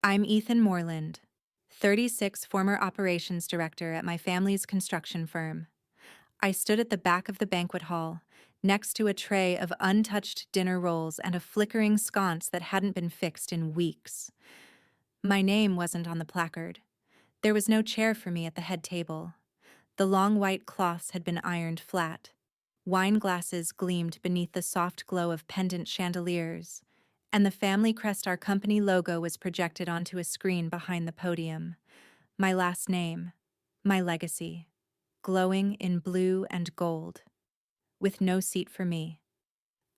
I'm Ethan Moreland, 36, former operations director at my family's construction firm. I stood at the back of the banquet hall, next to a tray of untouched dinner rolls and a flickering sconce that hadn't been fixed in weeks. My name wasn't on the placard. There was no chair for me at the head table. The long white cloths had been ironed flat. Wine glasses gleamed beneath the soft glow of pendant chandeliers, and the family crest our company logo was projected onto a screen behind the podium. My last name, my legacy, glowing in blue and gold, with no seat for me.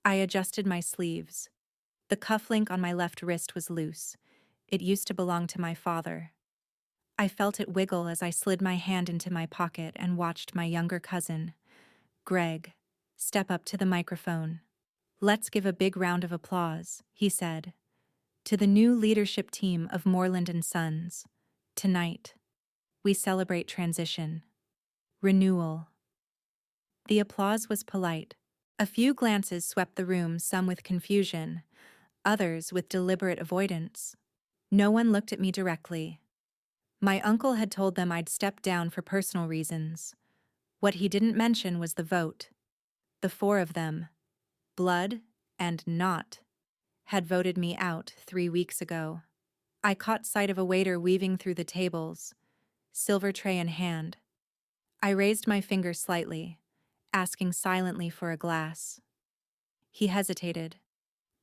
I adjusted my sleeves. The cufflink on my left wrist was loose. It used to belong to my father. I felt it wiggle as I slid my hand into my pocket and watched my younger cousin, Greg, step up to the microphone. "Let's give a big round of applause," he said, "to the new leadership team of Moreland and Sons. Tonight, we celebrate transition, renewal." The applause was polite. A few glances swept the room, some with confusion, others with deliberate avoidance. No one looked at me directly. My uncle had told them I'd step down for personal reasons. What he didn't mention was the vote. The four of them, blood and not, had voted me out 3 weeks ago. I caught sight of a waiter weaving through the tables, silver tray in hand. I raised my finger slightly, asking silently for a glass. He hesitated,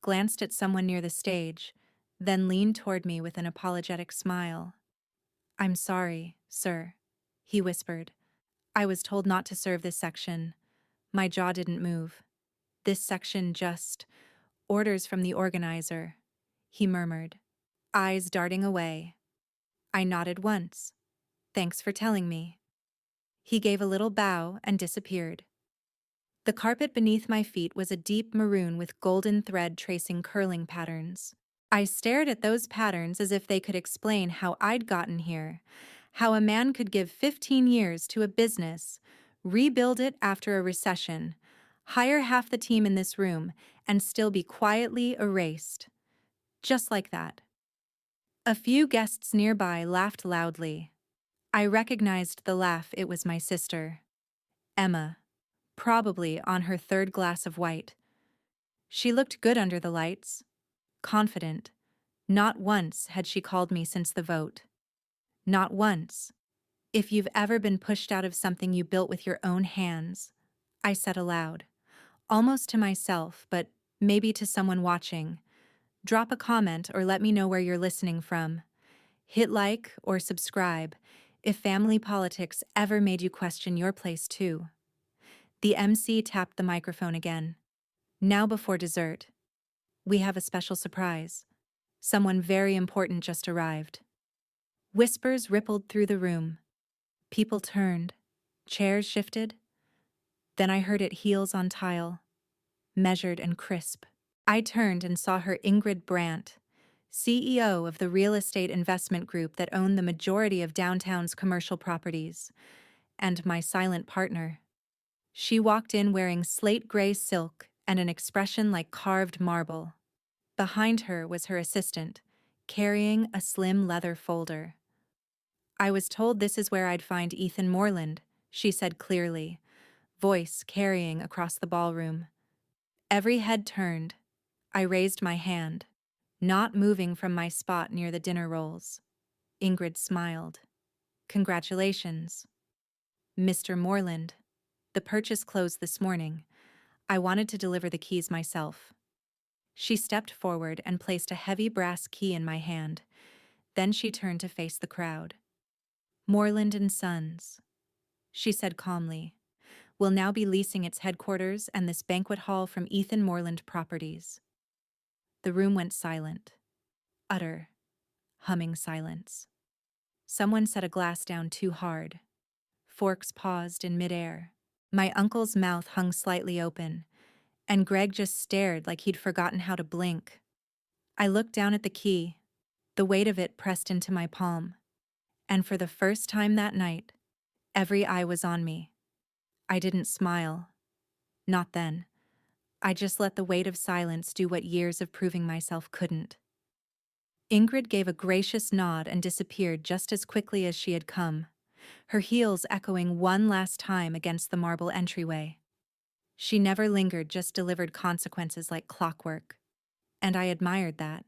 glanced at someone near the stage, then leaned toward me with an apologetic smile. "I'm sorry, sir," he whispered. "I was told not to serve this section. My jaw didn't move. This section just orders from the organizer," he murmured, eyes darting away. I nodded once. "Thanks for telling me." He gave a little bow and disappeared. The carpet beneath my feet was a deep maroon with golden thread tracing curling patterns. I stared at those patterns as if they could explain how I'd gotten here, how a man could give 15 years to a business, rebuild it after a recession, hire half the team in this room, and still be quietly erased. Just like that. A few guests nearby laughed loudly. I recognized the laugh. It was my sister, Emma, probably on her third glass of white. She looked good under the lights, confident. Not once had she called me since the vote. Not once. "If you've ever been pushed out of something you built with your own hands," I said aloud, almost to myself, but maybe to someone watching, "drop a comment or let me know where you're listening from. Hit like or subscribe if family politics ever made you question your place too." The MC tapped the microphone again. "Now before dessert, we have a special surprise. Someone very important just arrived." Whispers rippled through the room. People turned. Chairs shifted. Then I heard it heels on tile, measured and crisp. I turned and saw her, Ingrid Brandt, CEO of the real estate investment group that owned the majority of downtown's commercial properties, and my silent partner. She walked in wearing slate gray silk and an expression like carved marble. Behind her was her assistant, carrying a slim leather folder. "I was told this is where I'd find Ethan Moreland," she said clearly, voice carrying across the ballroom. Every head turned. I raised my hand, not moving from my spot near the dinner rolls. Ingrid smiled. "Congratulations, Mr. Moreland. The purchase closed this morning. I wanted to deliver the keys myself." She stepped forward and placed a heavy brass key in my hand. Then she turned to face the crowd. "Moreland and Sons," she said calmly, "will now be leasing its headquarters and this banquet hall from Ethan Moreland Properties." The room went silent. Utter, humming silence. Someone set a glass down too hard. Forks paused in midair. My uncle's mouth hung slightly open, and Greg just stared like he'd forgotten how to blink. I looked down at the key, the weight of it pressed into my palm. And for the first time that night, every eye was on me. I didn't smile. Not then. I just let the weight of silence do what years of proving myself couldn't. Ingrid gave a gracious nod and disappeared just as quickly as she had come, her heels echoing one last time against the marble entryway. She never lingered, just delivered consequences like clockwork. And I admired that.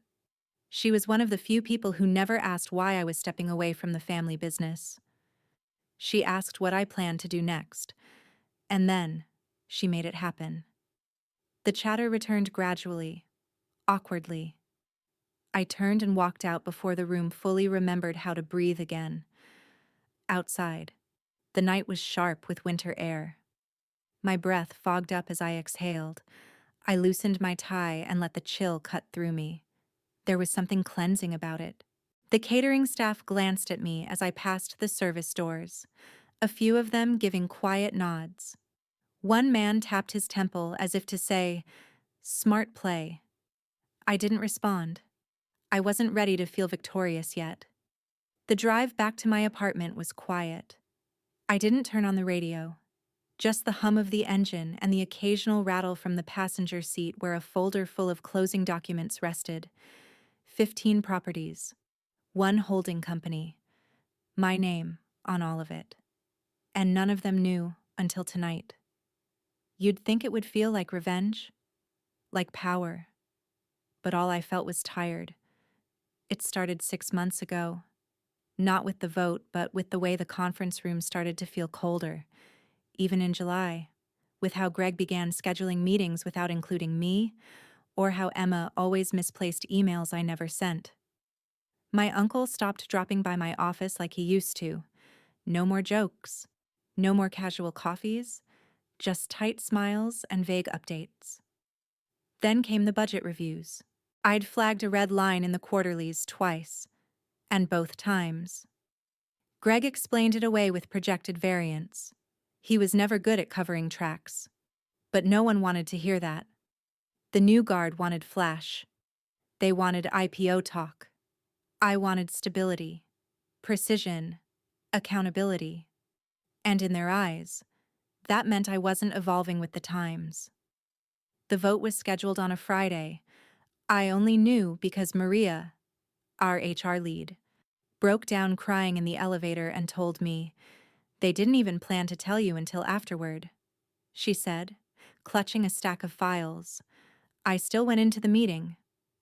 She was one of the few people who never asked why I was stepping away from the family business. She asked what I planned to do next, and then she made it happen. The chatter returned gradually, awkwardly. I turned and walked out before the room fully remembered how to breathe again. Outside, the night was sharp with winter air. My breath fogged up as I exhaled. I loosened my tie and let the chill cut through me. There was something cleansing about it. The catering staff glanced at me as I passed the service doors, a few of them giving quiet nods. One man tapped his temple as if to say, "Smart play." I didn't respond. I wasn't ready to feel victorious yet. The drive back to my apartment was quiet. I didn't turn on the radio. Just the hum of the engine and the occasional rattle from the passenger seat where a folder full of closing documents rested. 15 properties. One holding company. My name on all of it. And none of them knew until tonight. You'd think it would feel like revenge, like power. But all I felt was tired. It started 6 months ago. Not with the vote, but with the way the conference room started to feel colder. Even in July, with how Greg began scheduling meetings without including me, or how Emma always misplaced emails I never sent. My uncle stopped dropping by my office like he used to. No more jokes. No more casual coffees. Just tight smiles and vague updates. Then came the budget reviews. I'd flagged a red line in the quarterlies twice, and both times Greg explained it away with projected variance. He was never good at covering tracks. But no one wanted to hear that. The new guard wanted flash. They wanted IPO talk. I wanted stability, precision, accountability. And in their eyes, that meant I wasn't evolving with the times. The vote was scheduled on a Friday. I only knew because Maria, our HR lead, broke down crying in the elevator and told me, "They didn't even plan to tell you until afterward," she said, clutching a stack of files. I still went into the meeting,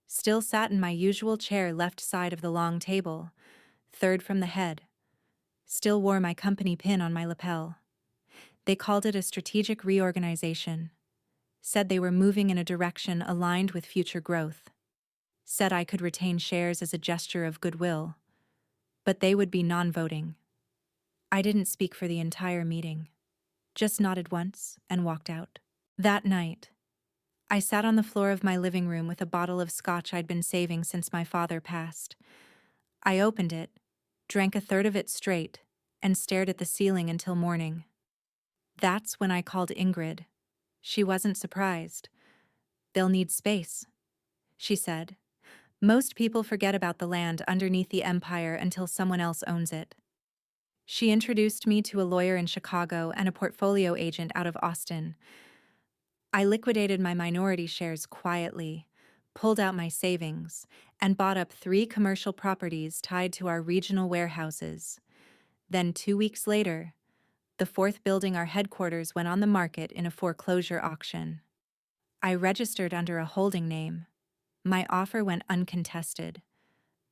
still sat in my usual chair left side of the long table, third from the head, still wore my company pin on my lapel. They called it a strategic reorganization, said they were moving in a direction aligned with future growth, said I could retain shares as a gesture of goodwill, but they would be non-voting. I didn't speak for the entire meeting, just nodded once and walked out. That night, I sat on the floor of my living room with a bottle of scotch I'd been saving since my father passed. I opened it, drank a third of it straight, and stared at the ceiling until morning. That's when I called Ingrid. She wasn't surprised. "They'll need space," she said. "Most people forget about the land underneath the empire until someone else owns it." She introduced me to a lawyer in Chicago and a portfolio agent out of Austin. I liquidated my minority shares quietly, pulled out my savings, and bought up 3 commercial properties tied to our regional warehouses. Then 2 weeks later, the 4th building our headquarters went on the market in a foreclosure auction. I registered under a holding name. My offer went uncontested.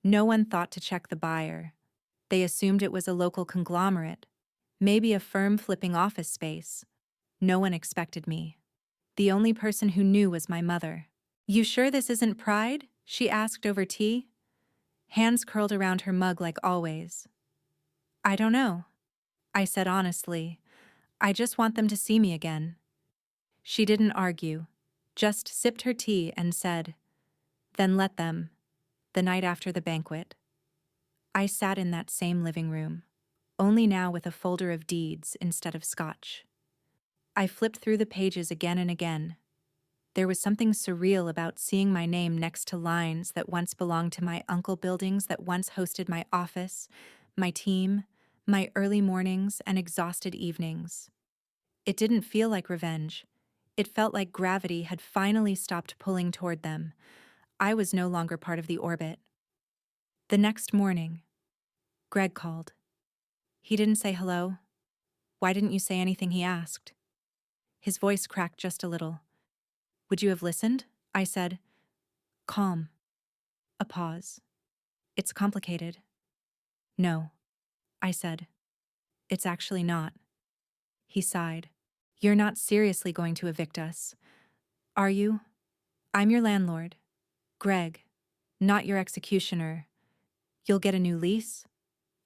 No one thought to check the buyer. They assumed it was a local conglomerate, maybe a firm flipping office space. No one expected me. The only person who knew was my mother. "You sure this isn't pride?" she asked over tea. Hands curled around her mug like always. "I don't know," I said honestly. "I just want them to see me again." She didn't argue, just sipped her tea and said, "Then let them," the night after the banquet. I sat in that same living room, only now with a folder of deeds instead of scotch. I flipped through the pages again and again. There was something surreal about seeing my name next to lines that once belonged to my uncle, buildings that once hosted my office, my team, my early mornings and exhausted evenings. It didn't feel like revenge. It felt like gravity had finally stopped pulling toward them. I was no longer part of the orbit. The next morning, Greg called. He didn't say hello. Why didn't you say anything, he asked. His voice cracked just a little. Would you have listened? I said. Calm. A pause. It's complicated. No, I said. It's actually not. He sighed. You're not seriously going to evict us, are you? I'm your landlord, Greg, not your executioner. You'll get a new lease,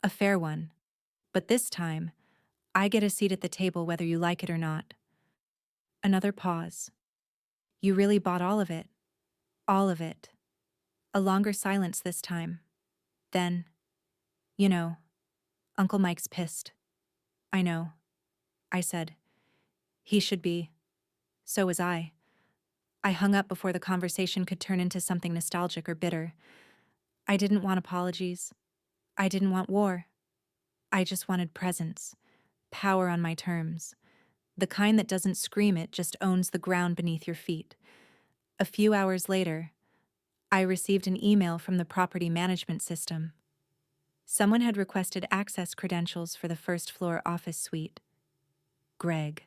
a fair one. But this time, I get a seat at the table whether you like it or not. Another pause. You really bought all of it. All of it. A longer silence this time. Then, you know, Uncle Mike's pissed. I know, I said. He should be. So was I. I hung up before the conversation could turn into something nostalgic or bitter. I didn't want apologies. I didn't want war. I just wanted presence, power on my terms. The kind that doesn't scream, it just owns the ground beneath your feet. A few hours later, I received an email from the property management system. Someone had requested access credentials for the first floor office suite. Greg.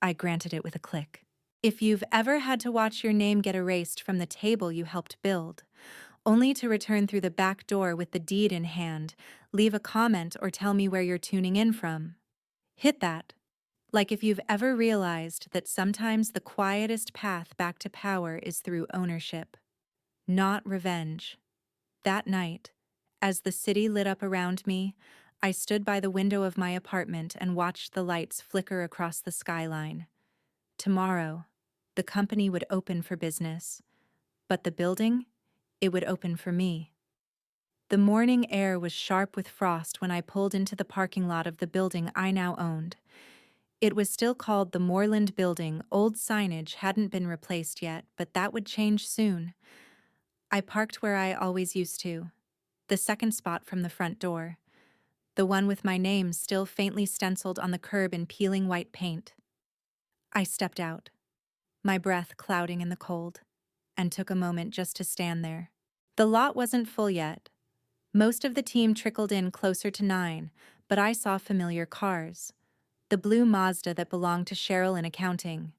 I granted it with a click. If you've ever had to watch your name get erased from the table you helped build, only to return through the back door with the deed in hand, leave a comment or tell me where you're tuning in from, hit that. Like if you've ever realized that sometimes the quietest path back to power is through ownership, not revenge. That night, as the city lit up around me, I stood by the window of my apartment and watched the lights flicker across the skyline. Tomorrow, the company would open for business, but the building, it would open for me. The morning air was sharp with frost when I pulled into the parking lot of the building I now owned. It was still called the Moreland Building. Old signage hadn't been replaced yet, but that would change soon. I parked where I always used to, the second spot from the front door, the one with my name still faintly stenciled on the curb in peeling white paint. I stepped out, my breath clouding in the cold, and took a moment just to stand there. The lot wasn't full yet. Most of the team trickled in closer to 9, but I saw familiar cars. The blue Mazda that belonged to Cheryl in accounting.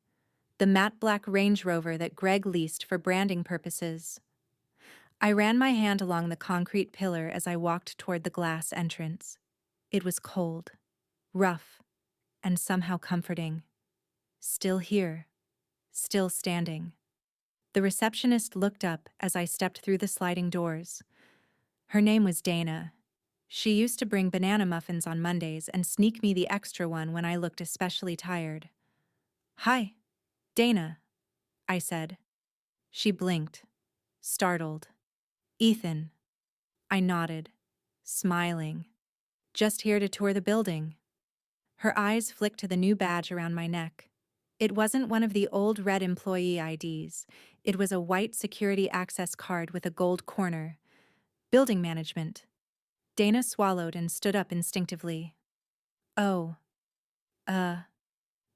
The matte black Range Rover that Greg leased for branding purposes. I ran my hand along the concrete pillar as I walked toward the glass entrance. It was cold, rough, and somehow comforting. Still here, still standing. The receptionist looked up as I stepped through the sliding doors. Her name was Dana. She used to bring banana muffins on Mondays and sneak me the extra one when I looked especially tired. Hi, Dana, I said. She blinked, startled. Ethan. I nodded, smiling. Just here to tour the building. Her eyes flicked to the new badge around my neck. It wasn't one of the old red employee IDs. It was a white security access card with a gold corner. Building management. Dana swallowed and stood up instinctively. Oh.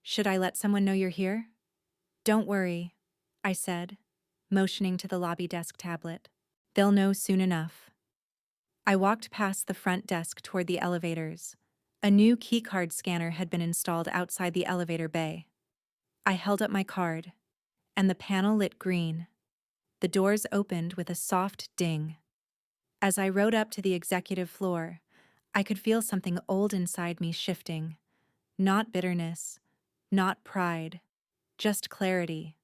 Should I let someone know you're here? Don't worry, I said, motioning to the lobby desk tablet. They'll know soon enough. I walked past the front desk toward the elevators. A new keycard scanner had been installed outside the elevator bay. I held up my card, and the panel lit green. The doors opened with a soft ding. As I rode up to the executive floor, I could feel something old inside me shifting. Not bitterness, not pride, just clarity.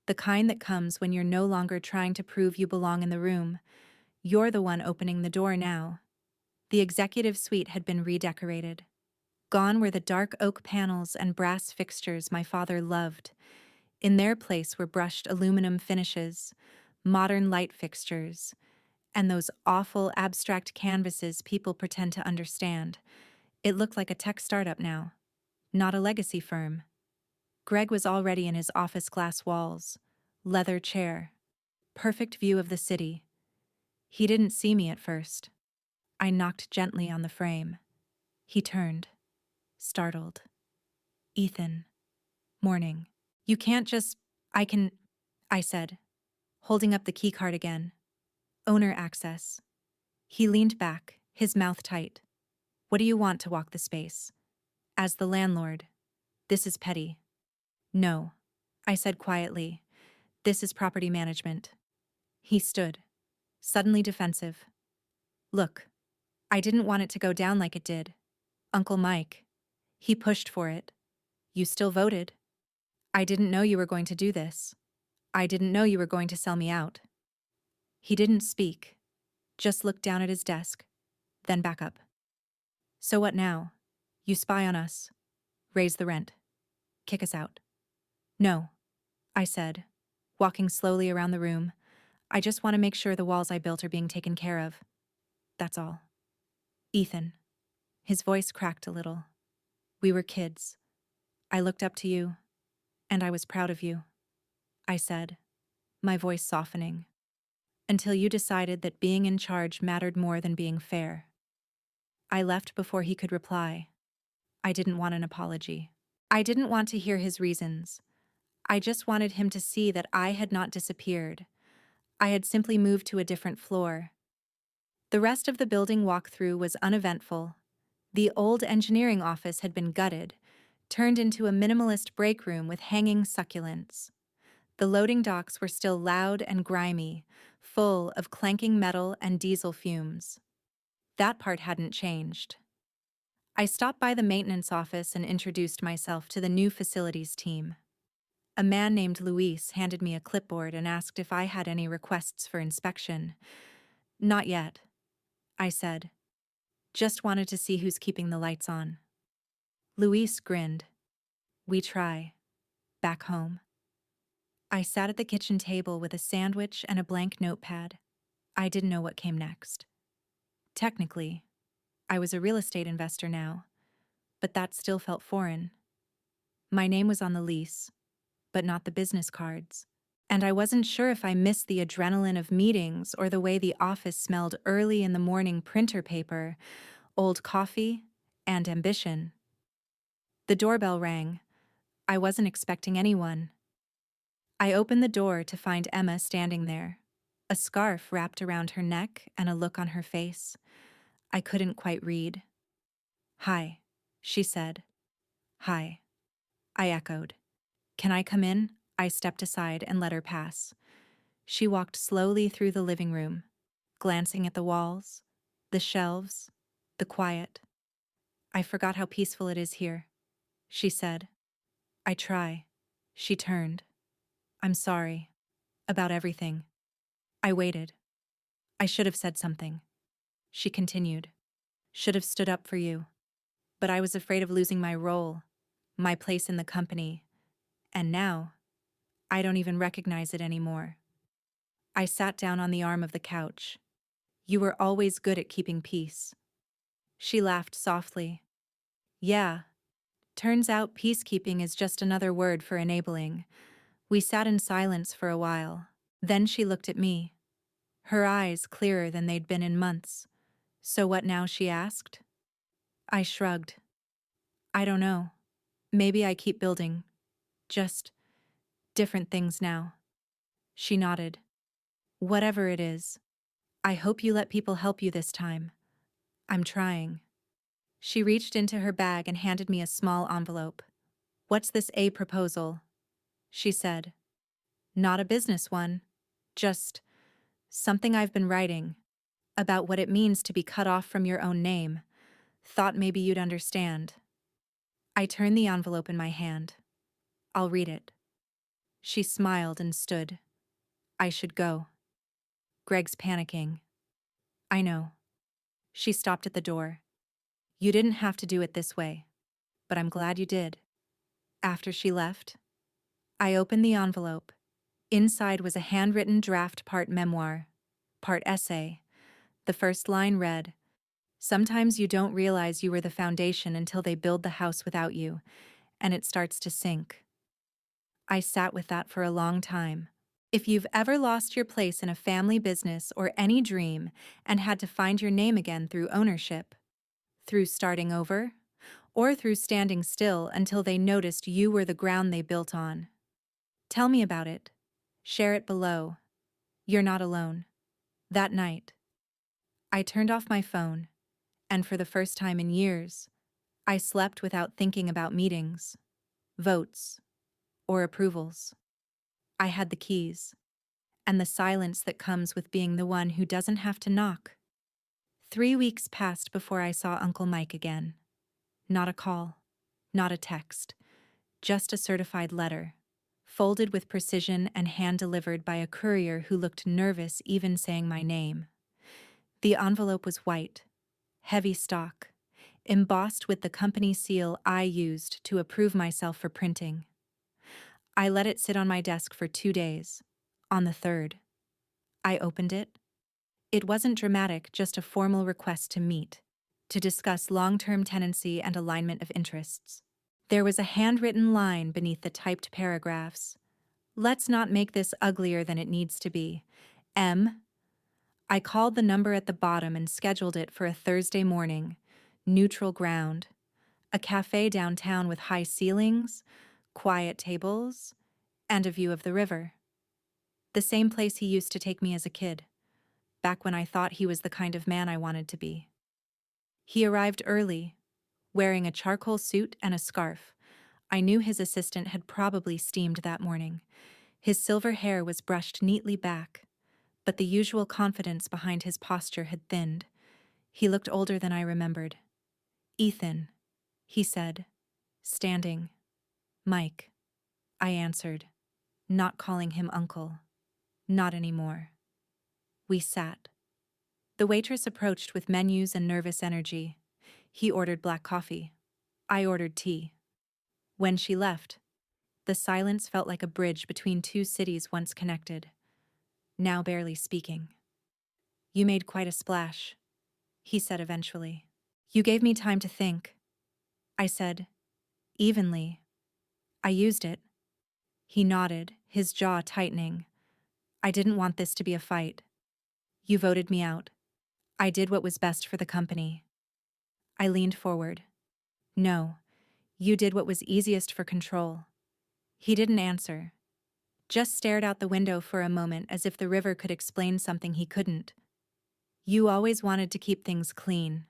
The kind that comes when you're no longer trying to prove you belong in the room. You're the one opening the door now. The executive suite had been redecorated. Gone were the dark oak panels and brass fixtures my father loved. In their place were brushed aluminum finishes, modern light fixtures, and those awful abstract canvases people pretend to understand. It looked like a tech startup now, not a legacy firm. Greg was already in his office glass walls, leather chair, perfect view of the city. He didn't see me at first. I knocked gently on the frame. He turned, startled. Ethan. Morning. You can't just... I said, holding up the keycard again. Owner access. He leaned back, his mouth tight. What do you want to walk the space? As the landlord. This is petty. No, I said quietly. This is property management. He stood, suddenly defensive. Look, I didn't want it to go down like it did. Uncle Mike. He pushed for it. You still voted. I didn't know you were going to do this. I didn't know you were going to sell me out. He didn't speak, just looked down at his desk, then back up. So what now? You spy on us. Raise the rent. Kick us out. No, I said, walking slowly around the room. I just want to make sure the walls I built are being taken care of. That's all. Ethan. His voice cracked a little. We were kids. I looked up to you, and I was proud of you. I said, my voice softening. Until you decided that being in charge mattered more than being fair. I left before he could reply. I didn't want an apology. I didn't want to hear his reasons. I just wanted him to see that I had not disappeared. I had simply moved to a different floor. The rest of the building walkthrough was uneventful. The old engineering office had been gutted, turned into a minimalist break room with hanging succulents. The loading docks were still loud and grimy, full of clanking metal and diesel fumes. That part hadn't changed. I stopped by the maintenance office and introduced myself to the new facilities team. A man named Luis handed me a clipboard and asked if I had any requests for inspection. Not yet, I said. Just wanted to see who's keeping the lights on. Luis grinned. We try. Back home. I sat at the kitchen table with a sandwich and a blank notepad. I didn't know what came next. Technically, I was a real estate investor now, but that still felt foreign. My name was on the lease, but not the business cards. And I wasn't sure if I missed the adrenaline of meetings or the way the office smelled early in the morning printer paper, old coffee, and ambition. The doorbell rang. I wasn't expecting anyone. I opened the door to find Emma standing there, a scarf wrapped around her neck and a look on her face. I couldn't quite read. Hi, she said. Hi, I echoed. Can I come in? I stepped aside and let her pass. She walked slowly through the living room, glancing at the walls, the shelves, the quiet. I forgot how peaceful it is here, she said. I try. She turned. I'm sorry. About everything. I waited. I should have said something. She continued. Should have stood up for you. But I was afraid of losing my role, my place in the company. And now, I don't even recognize it anymore. I sat down on the arm of the couch. You were always good at keeping peace. She laughed softly. Yeah. Turns out peacekeeping is just another word for enabling. We sat in silence for a while. Then she looked at me, her eyes clearer than they'd been in months. So what now, she asked? I shrugged. I don't know. Maybe I keep building. Just different things now. She nodded. Whatever it is, I hope you let people help you this time. I'm trying. She reached into her bag and handed me a small envelope. What's this proposal? She said. Not a business one. Just something I've been writing. About what it means to be cut off from your own name. Thought maybe you'd understand. I turned the envelope in my hand. I'll read it. She smiled and stood. I should go. Greg's panicking. I know. She stopped at the door. You didn't have to do it this way, but I'm glad you did. After she left, I opened the envelope. Inside was a handwritten draft, part memoir, part essay. The first line read, "Sometimes you don't realize you were the foundation until they build the house without you, and it starts to sink." I sat with that for a long time. If you've ever lost your place in a family business or any dream and had to find your name again through ownership, through starting over, or through standing still until they noticed you were the ground they built on, tell me about it. Share it below. You're not alone. That night, I turned off my phone, and for the first time in years, I slept without thinking about meetings, votes, or approvals. I had the keys, and the silence that comes with being the one who doesn't have to knock. 3 weeks passed before I saw Uncle Mike again. Not a call, not a text, just a certified letter, folded with precision and hand-delivered by a courier who looked nervous even saying my name. The envelope was white, heavy stock, embossed with the company seal I used to approve myself for printing. I let it sit on my desk for 2 days. On the third, I opened it. It wasn't dramatic, just a formal request to meet, to discuss long-term tenancy and alignment of interests. There was a handwritten line beneath the typed paragraphs. Let's not make this uglier than it needs to be. M. I called the number at the bottom and scheduled it for a Thursday morning. Neutral ground. A cafe downtown with high ceilings, quiet tables, and a view of the river. The same place he used to take me as a kid, back when I thought he was the kind of man I wanted to be. He arrived early, wearing a charcoal suit and a scarf. I knew his assistant had probably steamed that morning. His silver hair was brushed neatly back, but the usual confidence behind his posture had thinned. He looked older than I remembered. "Ethan," he said, standing. "Mike," I answered, not calling him uncle. Not anymore. We sat. The waitress approached with menus and nervous energy. He ordered black coffee. I ordered tea. When she left, the silence felt like a bridge between two cities once connected, now barely speaking. "You made quite a splash," he said eventually. "You gave me time to think," I said, evenly. "I used it." He nodded, his jaw tightening. "I didn't want this to be a fight. You voted me out. I did what was best for the company." I leaned forward. "No, you did what was easiest for control." He didn't answer, just stared out the window for a moment as if the river could explain something he couldn't. "You always wanted to keep things clean,"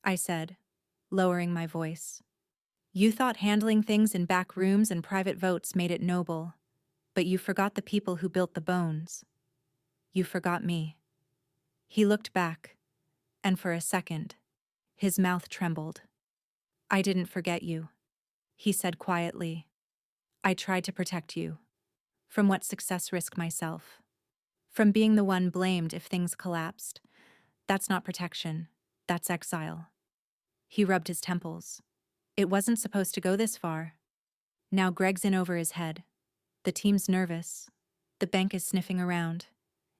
I said, lowering my voice. "You thought handling things in back rooms and private votes made it noble, but you forgot the people who built the bones. You forgot me." He looked back, and for a second, his mouth trembled. "I didn't forget you," he said quietly. "I tried to protect you. From what success risk myself. From being the one blamed if things collapsed. That's not protection. That's exile." He rubbed his temples. "It wasn't supposed to go this far. Now Greg's in over his head. The team's nervous. The bank is sniffing around.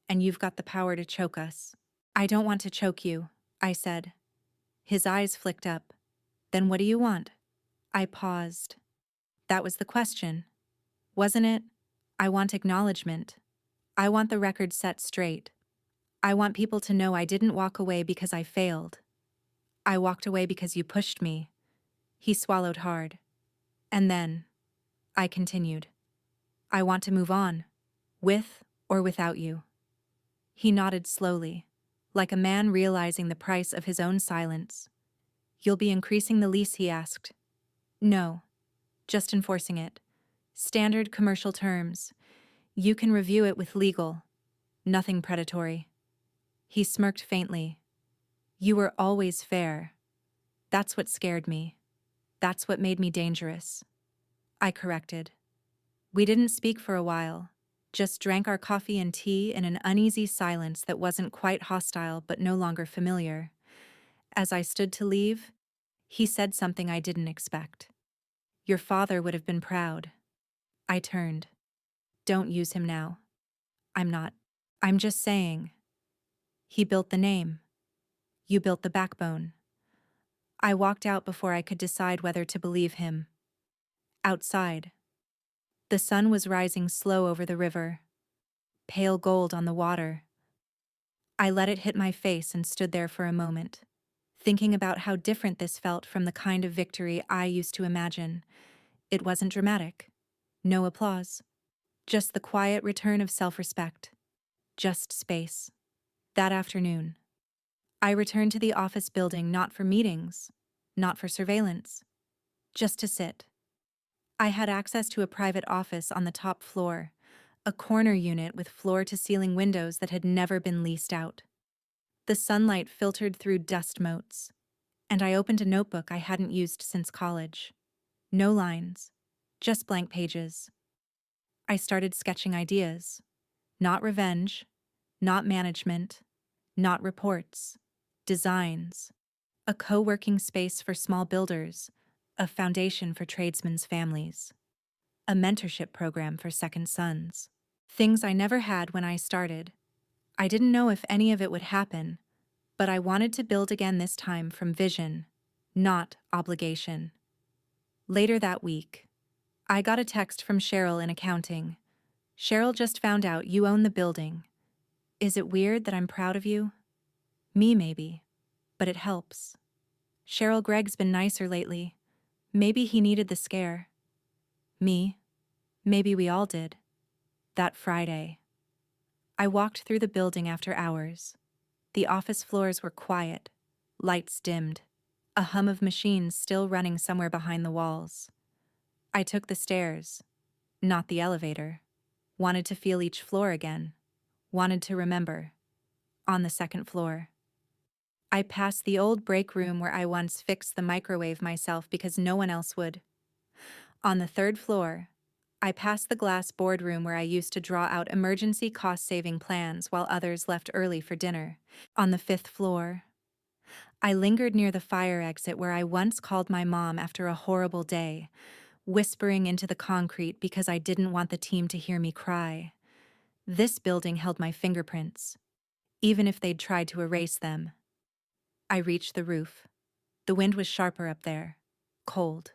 And you've got the power to choke us." "I don't want to choke you," I said. His eyes flicked up. "Then what do you want?" I paused. That was the question, wasn't it? I want acknowledgement. I want the record set straight. I want people to know I didn't walk away because I failed. I walked away because you pushed me." He swallowed hard. "And then," I continued, "I want to move on, with or without you." He nodded slowly, like a man realizing the price of his own silence. "You'll be increasing the lease?" he asked. "No, just enforcing it. Standard commercial terms. You can review it with legal. Nothing predatory." He smirked faintly. "You were always fair. That's what scared me. That's what made me dangerous." I corrected. We didn't speak for a while, just drank our coffee and tea in an uneasy silence that wasn't quite hostile but no longer familiar. As I stood to leave, he said something I didn't expect. "Your father would have been proud." I turned. "Don't use him now." "I'm not. I'm just saying. He built the name. You built the backbone." I walked out before I could decide whether to believe him. Outside, the sun was rising slow over the river, pale gold on the water. I let it hit my face and stood there for a moment, thinking about how different this felt from the kind of victory I used to imagine. It wasn't dramatic. No applause. Just the quiet return of self-respect. Just space. That afternoon, I returned to the office building not for meetings, not for surveillance, just to sit. I had access to a private office on the top floor, a corner unit with floor-to-ceiling windows that had never been leased out. The sunlight filtered through dust motes, and I opened a notebook I hadn't used since college. No lines, just blank pages. I started sketching ideas. Not revenge, not management, not reports. Designs. A co-working space for small builders, a foundation for tradesmen's families, a mentorship program for second sons. Things I never had when I started. I didn't know if any of it would happen, but I wanted to build again this time from vision, not obligation. Later that week, I got a text from Cheryl in accounting. Cheryl just found out you own the building. Is it weird that I'm proud of you? Me, maybe, but it helps. Cheryl Gregg's been nicer lately. Maybe he needed the scare. Me, maybe we all did. That Friday, I walked through the building after hours. The office floors were quiet, lights dimmed, a hum of machines still running somewhere behind the walls. I took the stairs, not the elevator. Wanted to feel each floor again. Wanted to remember. On the second floor. I passed the old break room where I once fixed the microwave myself because no one else would. On the third floor, I passed the glass boardroom where I used to draw out emergency cost-saving plans while others left early for dinner. On the fifth floor, I lingered near the fire exit where I once called my mom after a horrible day, whispering into the concrete because I didn't want the team to hear me cry. This building held my fingerprints, even if they'd tried to erase them. I reached the roof. The wind was sharper up there, cold,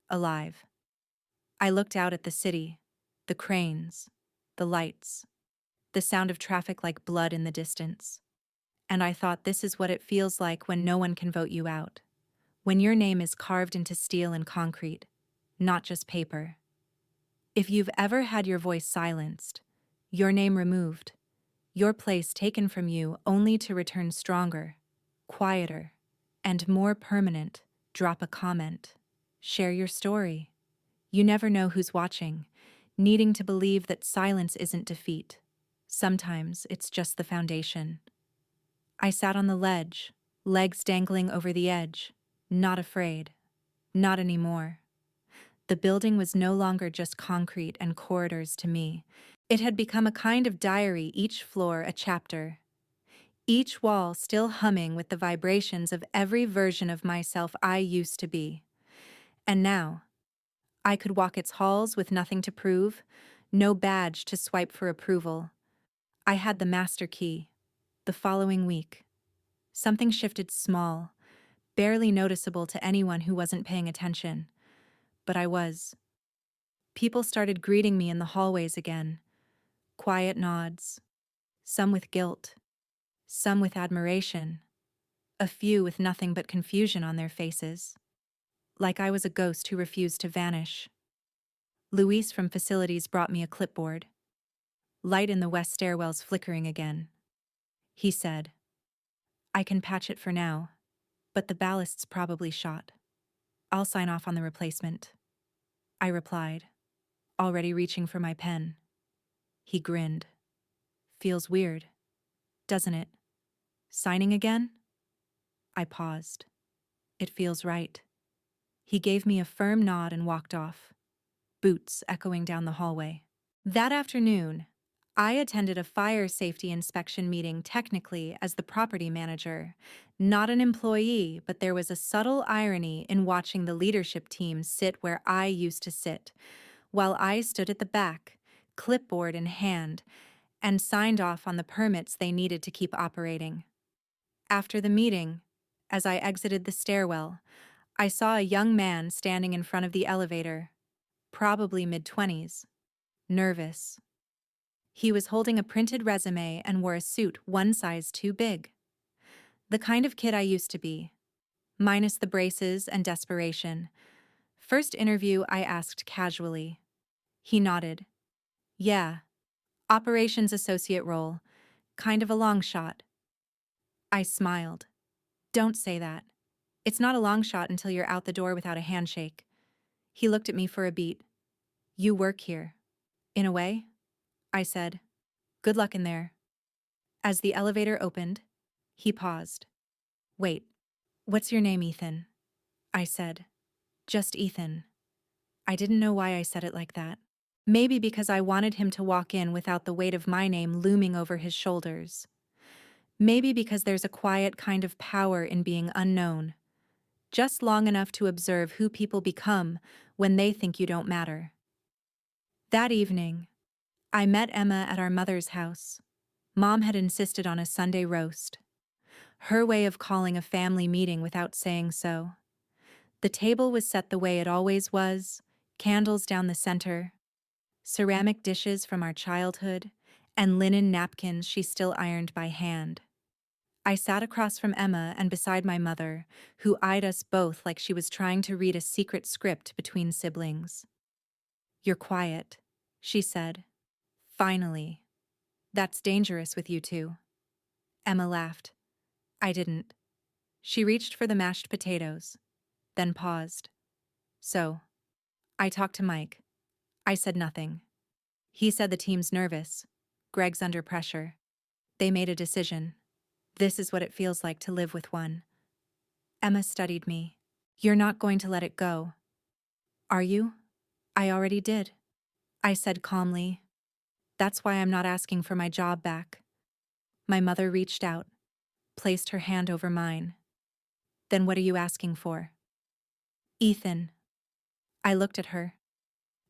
alive. I looked out at the city, the cranes, the lights, the sound of traffic like blood in the distance. And I thought, this is what it feels like when no one can vote you out. When your name is carved into steel and concrete, not just paper. If you've ever had your voice silenced, your name removed, your place taken from you only to return stronger, quieter, and more permanent, drop a comment. Share your story. You never know who's watching, needing to believe that silence isn't defeat. Sometimes it's just the foundation. I sat on the ledge, legs dangling over the edge, not afraid. Not anymore. The building was no longer just concrete and corridors to me. It had become a kind of diary, each floor a chapter. Each wall still humming with the vibrations of every version of myself I used to be. And now, I could walk its halls with nothing to prove, no badge to swipe for approval. I had the master key. The following week, something shifted small, barely noticeable to anyone who wasn't paying attention. But I was. People started greeting me in the hallways again. Quiet nods. Some with guilt. Some with admiration. A few with nothing but confusion on their faces. Like I was a ghost who refused to vanish. Luis from facilities brought me a clipboard. Light in the west stairwells flickering again. He said, I can patch it for now, but the ballast's probably shot. I'll sign off on the replacement. I replied, already reaching for my pen. He grinned. Feels weird, doesn't it? Signing again? I paused. It feels right. He gave me a firm nod and walked off, boots echoing down the hallway. That afternoon, I attended a fire safety inspection meeting technically as the property manager, not an employee, but there was a subtle irony in watching the leadership team sit where I used to sit, while I stood at the back, clipboard in hand, and signed off on the permits they needed to keep operating. After the meeting, as I exited the stairwell, I saw a young man standing in front of the elevator, probably mid-20s, nervous. He was holding a printed resume and wore a suit one size too big. The kind of kid I used to be, minus the braces and desperation. First interview, I asked casually. He nodded. Yeah, operations associate role, kind of a long shot. I smiled. Don't say that. It's not a long shot until you're out the door without a handshake. He looked at me for a beat. You work here. In a way? I said. Good luck in there. As the elevator opened, he paused. Wait, what's your name, Ethan? I said. Just Ethan. I didn't know why I said it like that. Maybe because I wanted him to walk in without the weight of my name looming over his shoulders. Maybe because there's a quiet kind of power in being unknown, just long enough to observe who people become when they think you don't matter. That evening, I met Emma at our mother's house. Mom had insisted on a Sunday roast. Her way of calling a family meeting without saying so. The table was set the way it always was, candles down the center, ceramic dishes from our childhood, and linen napkins she still ironed by hand. I sat across from Emma and beside my mother, who eyed us both like she was trying to read a secret script between siblings. You're quiet, she said. Finally. That's dangerous with you two. Emma laughed. I didn't. She reached for the mashed potatoes, then paused. So, I talked to Mike. I said nothing. He said the team's nervous. Greg's under pressure. They made a decision. This is what it feels like to live with one. Emma studied me. You're not going to let it go. Are you? I already did. I said calmly. That's why I'm not asking for my job back. My mother reached out, placed her hand over mine. Then what are you asking for? Ethan. I looked at her.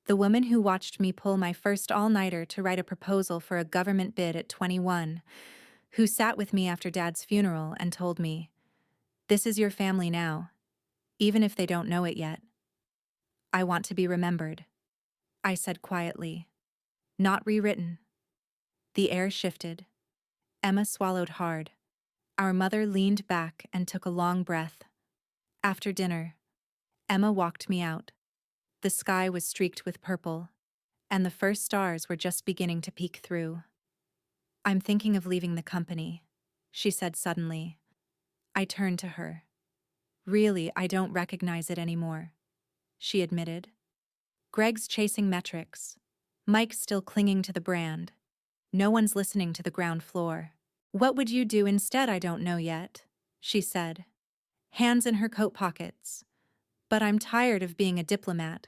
The woman who watched me pull my first all-nighter to write a proposal for a government bid at 21, who sat with me after Dad's funeral and told me, this is your family now, even if they don't know it yet. I want to be remembered, I said quietly. Not rewritten. The air shifted. Emma swallowed hard. Our mother leaned back and took a long breath. After dinner, Emma walked me out. The sky was streaked with purple, and the first stars were just beginning to peek through. I'm thinking of leaving the company, she said suddenly. I turned to her. Really, I don't recognize it anymore, she admitted. Greg's chasing metrics. Mike's still clinging to the brand. No one's listening to the ground floor. What would you do instead? I don't know yet, she said, hands in her coat pockets. But I'm tired of being a diplomat.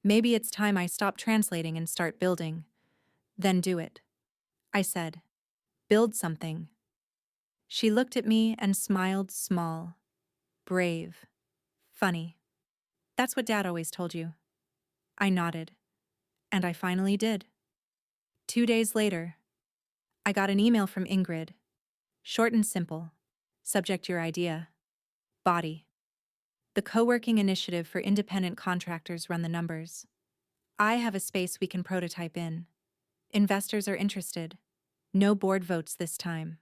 Maybe it's time I stop translating and start building. Then do it, I said. Build something. She looked at me and smiled small, brave, funny. That's what Dad always told you. I nodded. And I finally did. 2 days later, I got an email from Ingrid. Short and simple. Subject your idea. Body. The co-working initiative for independent contractors run the numbers. I have a space we can prototype in. Investors are interested. No board votes this time.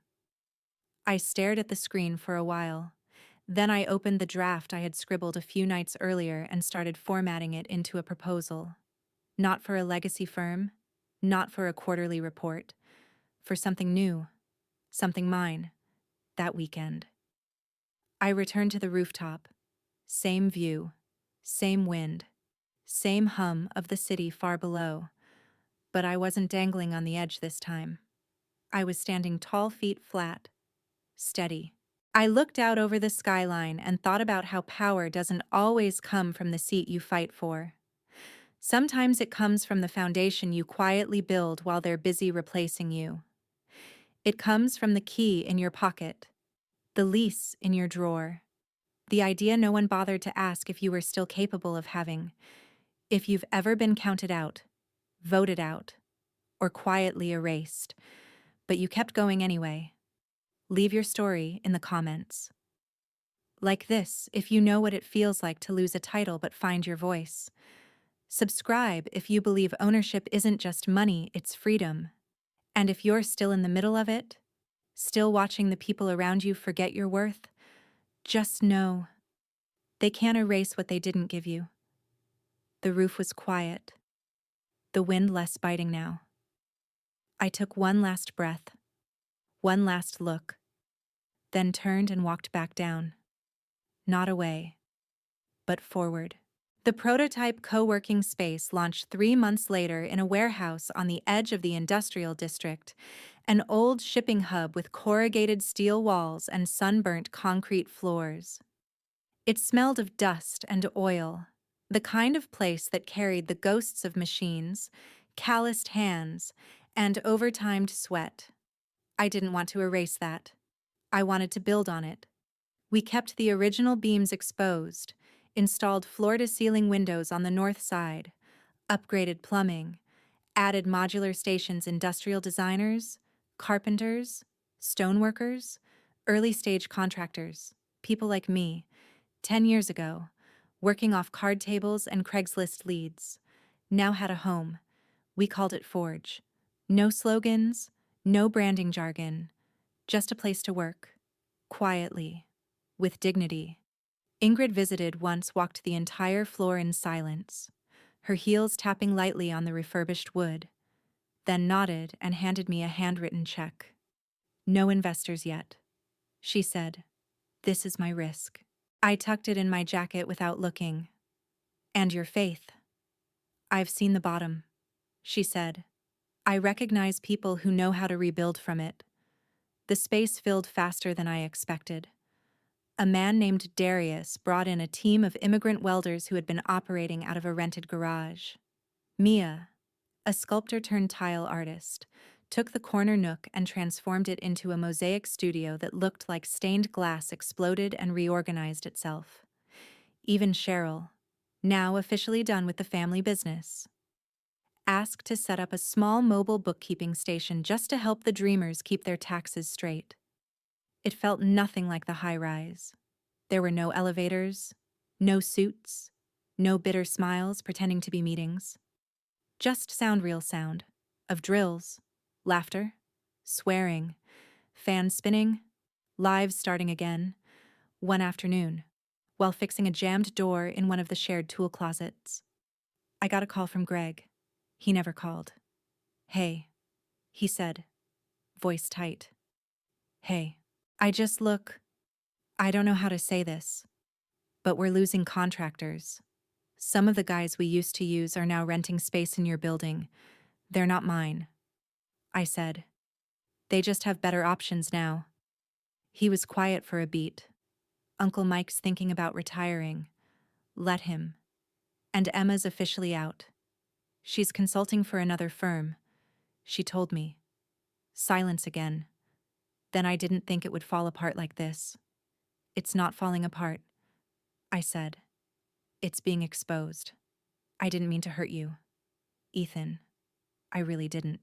I stared at the screen for a while. Then I opened the draft I had scribbled a few nights earlier and started formatting it into a proposal. Not for a legacy firm, not for a quarterly report, for something new, something mine, that weekend. I returned to the rooftop. Same view, same wind, same hum of the city far below. But I wasn't dangling on the edge this time. I was standing tall feet flat, steady. I looked out over the skyline and thought about how power doesn't always come from the seat you fight for. Sometimes it comes from the foundation you quietly build while they're busy replacing you. It comes from the key in your pocket, the lease in your drawer, the idea no one bothered to ask if you were still capable of having, if you've ever been counted out, voted out, or quietly erased, but you kept going anyway. Leave your story in the comments. Like this, if you know what it feels like to lose a title but find your voice. Subscribe if you believe ownership isn't just money, it's freedom. And if you're still in the middle of it, still watching the people around you forget your worth, just know they can't erase what they didn't give you. The roof was quiet, the wind less biting now. I took one last breath, one last look, then turned and walked back down. Not away, but forward. The prototype co-working space launched 3 months later in a warehouse on the edge of the industrial district, an old shipping hub with corrugated steel walls and sunburnt concrete floors. It smelled of dust and oil, the kind of place that carried the ghosts of machines, calloused hands, and overtimed sweat. I didn't want to erase that. I wanted to build on it. We kept the original beams exposed, installed floor-to-ceiling windows on the north side, upgraded plumbing, added modular stations, industrial designers, carpenters, stoneworkers, early-stage contractors, people like me, 10 years ago, working off card tables and Craigslist leads, now had a home. We called it Forge. No slogans, no branding jargon, just a place to work, quietly, with dignity. Ingrid visited once, walked the entire floor in silence, her heels tapping lightly on the refurbished wood, then nodded and handed me a handwritten check. No investors yet, she said. This is my risk. I tucked it in my jacket without looking. And your faith. I've seen the bottom, she said. I recognize people who know how to rebuild from it. The space filled faster than I expected. A man named Darius brought in a team of immigrant welders who had been operating out of a rented garage. Mia, a sculptor-turned-tile artist, took the corner nook and transformed it into a mosaic studio that looked like stained glass exploded and reorganized itself. Even Cheryl, now officially done with the family business, asked to set up a small mobile bookkeeping station just to help the dreamers keep their taxes straight. It felt nothing like the high-rise. There were no elevators, no suits, no bitter smiles pretending to be meetings. Just real sound, of drills, laughter, swearing, fans spinning, lives starting again. One afternoon, while fixing a jammed door in one of the shared tool closets, I got a call from Greg. He never called. Hey, he said, voice tight. Hey, I don't know how to say this, but we're losing contractors. Some of the guys we used to use are now renting space in your building. They're not mine. I said. They just have better options now. He was quiet for a beat. Uncle Mike's thinking about retiring. Let him. And Emma's officially out. She's consulting for another firm. She told me. Silence again. Then I didn't think it would fall apart like this. It's not falling apart, I said. It's being exposed. I didn't mean to hurt you, Ethan. I really didn't.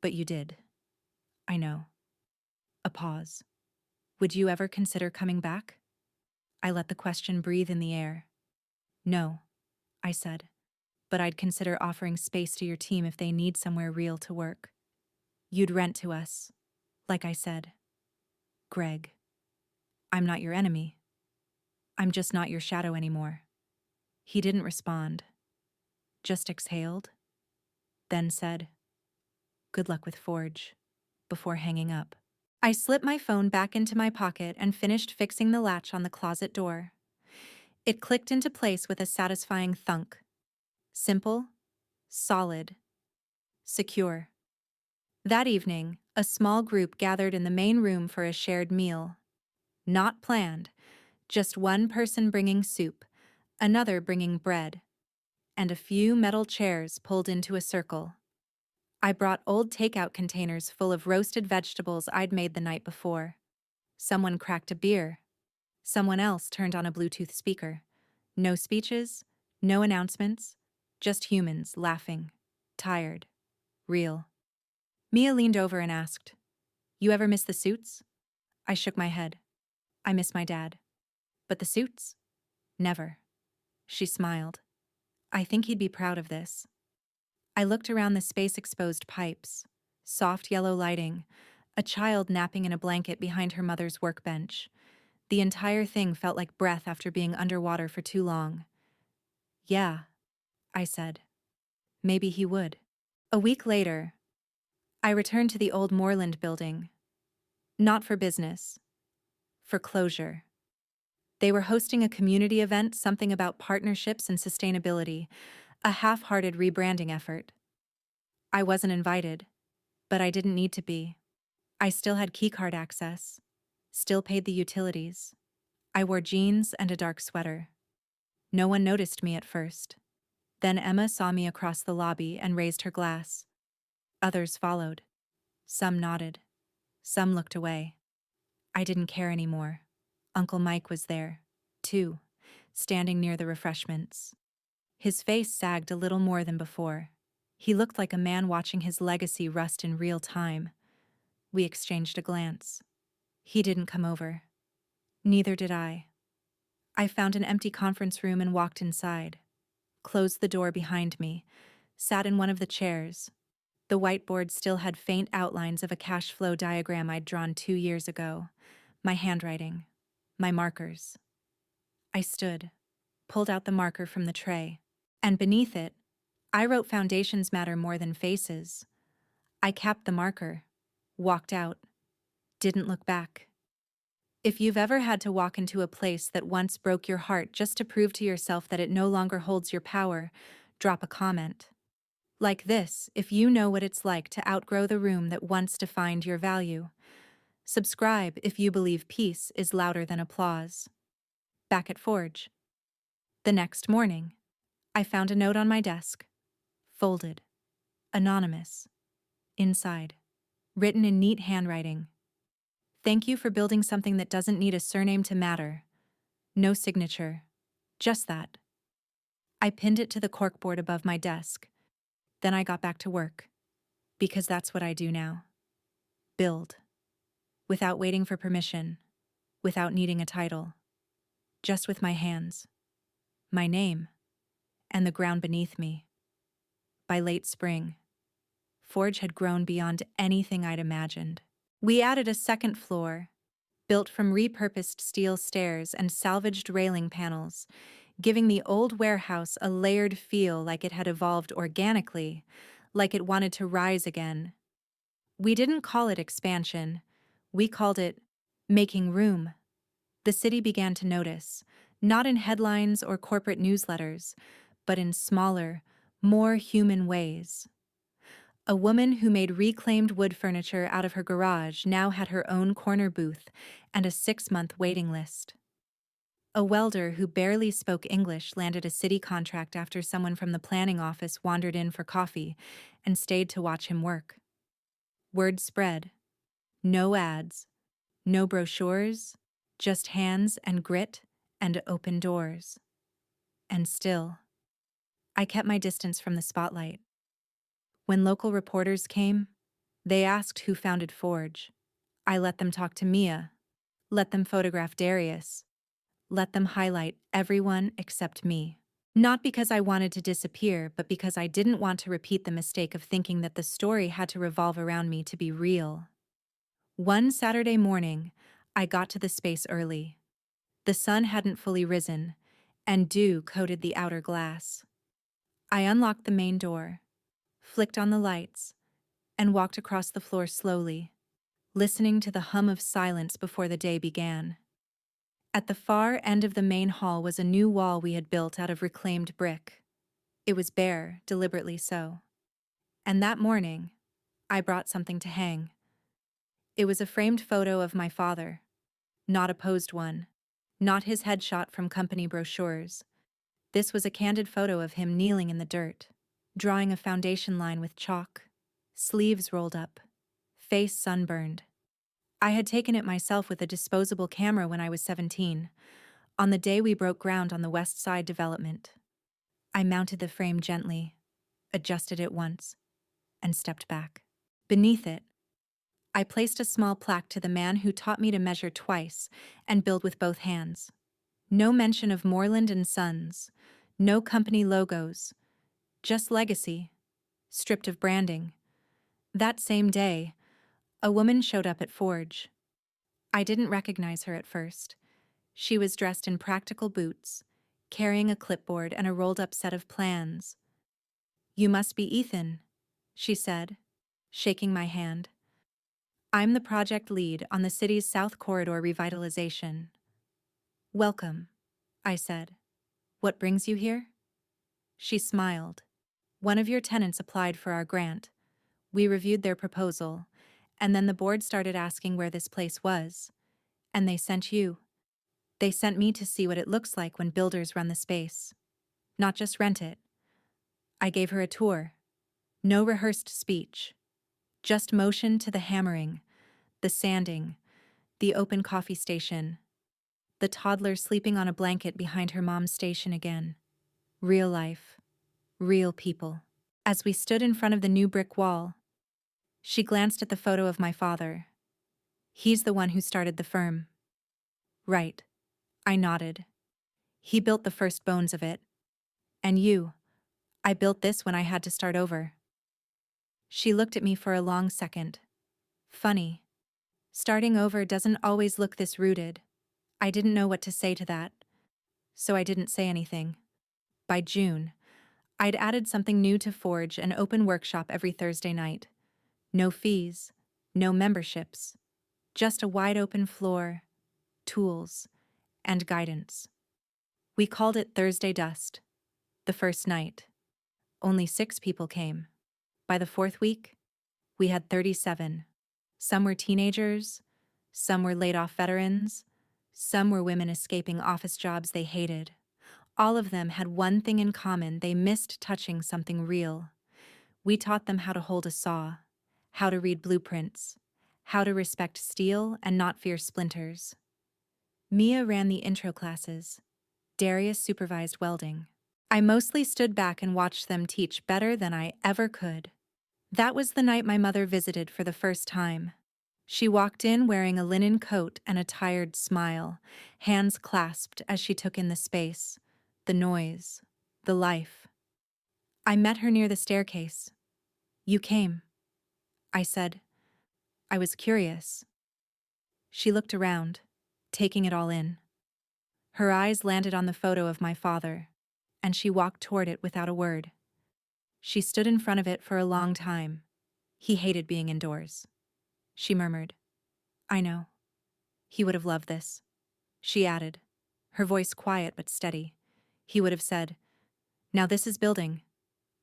But you did. I know. A pause. Would you ever consider coming back? I let the question breathe in the air. No, I said. But I'd consider offering space to your team if they need somewhere real to work. You'd rent to us, like I said. Greg, I'm not your enemy. I'm just not your shadow anymore. He didn't respond. Just exhaled, then said, good luck with Forge, before hanging up. I slipped my phone back into my pocket and finished fixing the latch on the closet door. It clicked into place with a satisfying thunk. Simple, solid, secure. That evening, a small group gathered in the main room for a shared meal. Not planned, just one person bringing soup, another bringing bread, and a few metal chairs pulled into a circle. I brought old takeout containers full of roasted vegetables I'd made the night before. Someone cracked a beer. Someone else turned on a Bluetooth speaker. No speeches, no announcements, just humans laughing, tired, real. Mia leaned over and asked, "You ever miss the suits?" I shook my head. I miss my dad. But the suits? Never. She smiled. I think he'd be proud of this. I looked around the space-exposed pipes, soft yellow lighting, a child napping in a blanket behind her mother's workbench. The entire thing felt like breath after being underwater for too long. Yeah, I said. Maybe he would. A week later, I returned to the old Moreland building. Not for business, for closure. They were hosting a community event, something about partnerships and sustainability, a half-hearted rebranding effort. I wasn't invited, but I didn't need to be. I still had keycard access, still paid the utilities. I wore jeans and a dark sweater. No one noticed me at first. Then Emma saw me across the lobby and raised her glass. Others followed. Some nodded. Some looked away. I didn't care anymore. Uncle Mike was there, too, standing near the refreshments. His face sagged a little more than before. He looked like a man watching his legacy rust in real time. We exchanged a glance. He didn't come over. Neither did I. I found an empty conference room and walked inside. Closed the door behind me, sat in one of the chairs. The whiteboard still had faint outlines of a cash flow diagram I'd drawn 2 years ago. My handwriting. My markers. I stood, pulled out the marker from the tray. And beneath it, I wrote foundations matter more than faces. I capped the marker, walked out, didn't look back. If you've ever had to walk into a place that once broke your heart just to prove to yourself that it no longer holds your power, drop a comment. Like this, if you know what it's like to outgrow the room that once defined your value. Subscribe if you believe peace is louder than applause. Back at Forge. The next morning, I found a note on my desk. Folded. Anonymous. Inside. Written in neat handwriting. Thank you for building something that doesn't need a surname to matter. No signature. Just that. I pinned it to the corkboard above my desk. Then I got back to work. Because that's what I do now. Build. Without waiting for permission. Without needing a title. Just with my hands. My name. And the ground beneath me. By late spring, Forge had grown beyond anything I'd imagined. We added a second floor, built from repurposed steel stairs and salvaged railing panels, giving the old warehouse a layered feel like it had evolved organically, like it wanted to rise again. We didn't call it expansion. We called it making room. The city began to notice, not in headlines or corporate newsletters, but in smaller, more human ways. A woman who made reclaimed wood furniture out of her garage now had her own corner booth and a 6-month waiting list. A welder who barely spoke English landed a city contract after someone from the planning office wandered in for coffee and stayed to watch him work. Word spread. No ads, no brochures, just hands and grit and open doors. And still, I kept my distance from the spotlight. When local reporters came, they asked who founded Forge. I let them talk to Mia, let them photograph Darius, let them highlight everyone except me. Not because I wanted to disappear, but because I didn't want to repeat the mistake of thinking that the story had to revolve around me to be real. One Saturday morning, I got to the space early. The sun hadn't fully risen, and dew coated the outer glass. I unlocked the main door, flicked on the lights, and walked across the floor slowly, listening to the hum of silence before the day began. At the far end of the main hall was a new wall we had built out of reclaimed brick. It was bare, deliberately so. And that morning, I brought something to hang. It was a framed photo of my father. Not a posed one. Not his headshot from company brochures. This was a candid photo of him kneeling in the dirt, drawing a foundation line with chalk. Sleeves rolled up. Face sunburned. I had taken it myself with a disposable camera when I was 17, on the day we broke ground on the West Side development. I mounted the frame gently, adjusted it once, and stepped back. Beneath it, I placed a small plaque to the man who taught me to measure twice and build with both hands. No mention of Moreland and Sons, no company logos, just legacy, stripped of branding. That same day, a woman showed up at Forge. I didn't recognize her at first. She was dressed in practical boots, carrying a clipboard and a rolled-up set of plans. "You must be Ethan," she said, shaking my hand. I'm the project lead on the city's South Corridor revitalization. Welcome, I said. What brings you here? She smiled. One of your tenants applied for our grant. We reviewed their proposal, and then the board started asking where this place was. And they sent you. They sent me to see what it looks like when builders run the space. Not just rent it. I gave her a tour. No rehearsed speech. Just motion to the hammering, the sanding, the open coffee station, the toddler sleeping on a blanket behind her mom's station again. Real life. Real people. As we stood in front of the new brick wall, she glanced at the photo of my father. He's the one who started the firm. Right. I nodded. He built the first bones of it. And you. I built this when I had to start over. She looked at me for a long second. Funny. Starting over doesn't always look this rooted. I didn't know what to say to that. So I didn't say anything. By June, I'd added something new to Forge, an open workshop every Thursday night. No fees, no memberships, just a wide open floor, tools, and guidance. We called it Thursday Dust. The first night, only 6 people came. By the 4th week, we had 37. Some were teenagers, some were laid-off veterans, some were women escaping office jobs they hated. All of them had one thing in common: they missed touching something real. We taught them how to hold a saw, how to read blueprints, how to respect steel and not fear splinters. Mia ran the intro classes. Darius supervised welding. I mostly stood back and watched them teach better than I ever could. That was the night my mother visited for the first time. She walked in wearing a linen coat and a tired smile, hands clasped as she took in the space, the noise, the life. I met her near the staircase. You came, I said. I was curious. She looked around, taking it all in. Her eyes landed on the photo of my father, and she walked toward it without a word. She stood in front of it for a long time. He hated being indoors. She murmured, I know. He would have loved this. She added, her voice quiet but steady. He would have said, now this is building.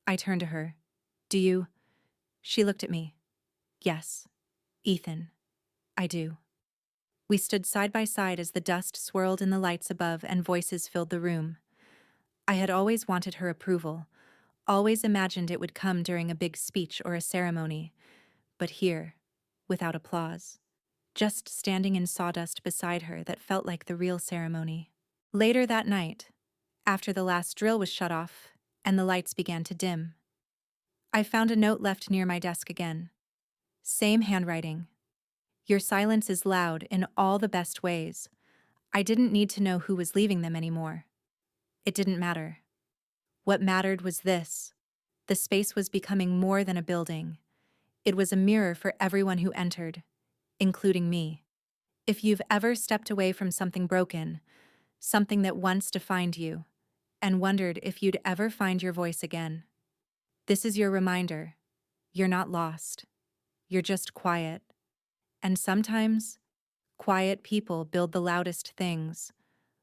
I turned to her. Do you? She looked at me. Yes, Ethan, I do. We stood side by side as the dust swirled in the lights above and voices filled the room. I had always wanted her approval, always imagined it would come during a big speech or a ceremony, but here, without applause, just standing in sawdust beside her that felt like the real ceremony. Later that night, after the last drill was shut off and the lights began to dim, I found a note left near my desk again. Same handwriting. Your silence is loud in all the best ways. I didn't need to know who was leaving them anymore. It didn't matter. What mattered was this. The space was becoming more than a building. It was a mirror for everyone who entered, including me. If you've ever stepped away from something broken, something that once defined you, and wondered if you'd ever find your voice again, this is your reminder. You're not lost. You're just quiet. And sometimes, quiet people build the loudest things.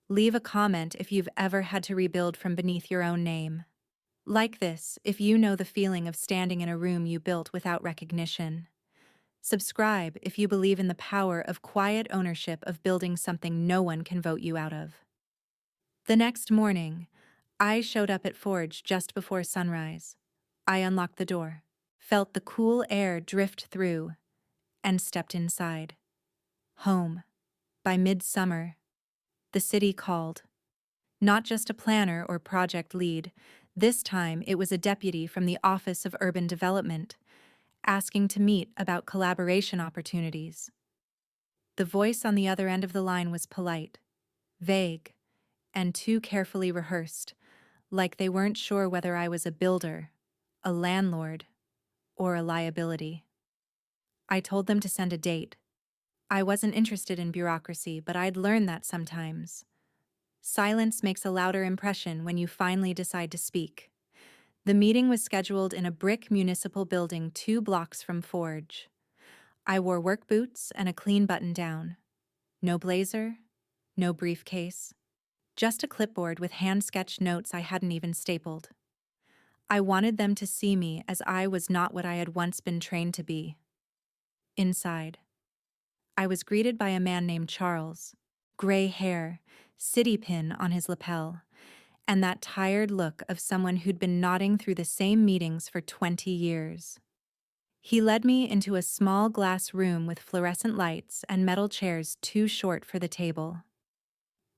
Leave a comment if you've ever had to rebuild from beneath your own name. Like this if you know the feeling of standing in a room you built without recognition. Subscribe if you believe in the power of quiet ownership of building something no one can vote you out of. The next morning, I showed up at Forge just before sunrise. I unlocked the door, felt the cool air drift through, and stepped inside. Home. By midsummer, the city called. Not just a planner or project lead, this time it was a deputy from the Office of Urban Development, asking to meet about collaboration opportunities. The voice on the other end of the line was polite, vague, and too carefully rehearsed, like they weren't sure whether I was a builder, a landlord, or a liability. I told them to send a date. I wasn't interested in bureaucracy, but I'd learned that sometimes. Silence makes a louder impression when you finally decide to speak. The meeting was scheduled in a brick municipal building 2 blocks from Forge. I wore work boots and a clean button down. No blazer, no briefcase, just a clipboard with hand-sketched notes I hadn't even stapled. I wanted them to see me as I was not what I had once been trained to be. Inside, I was greeted by a man named Charles, gray hair, city pin on his lapel, and that tired look of someone who'd been nodding through the same meetings for 20 years. He led me into a small glass room with fluorescent lights and metal chairs too short for the table.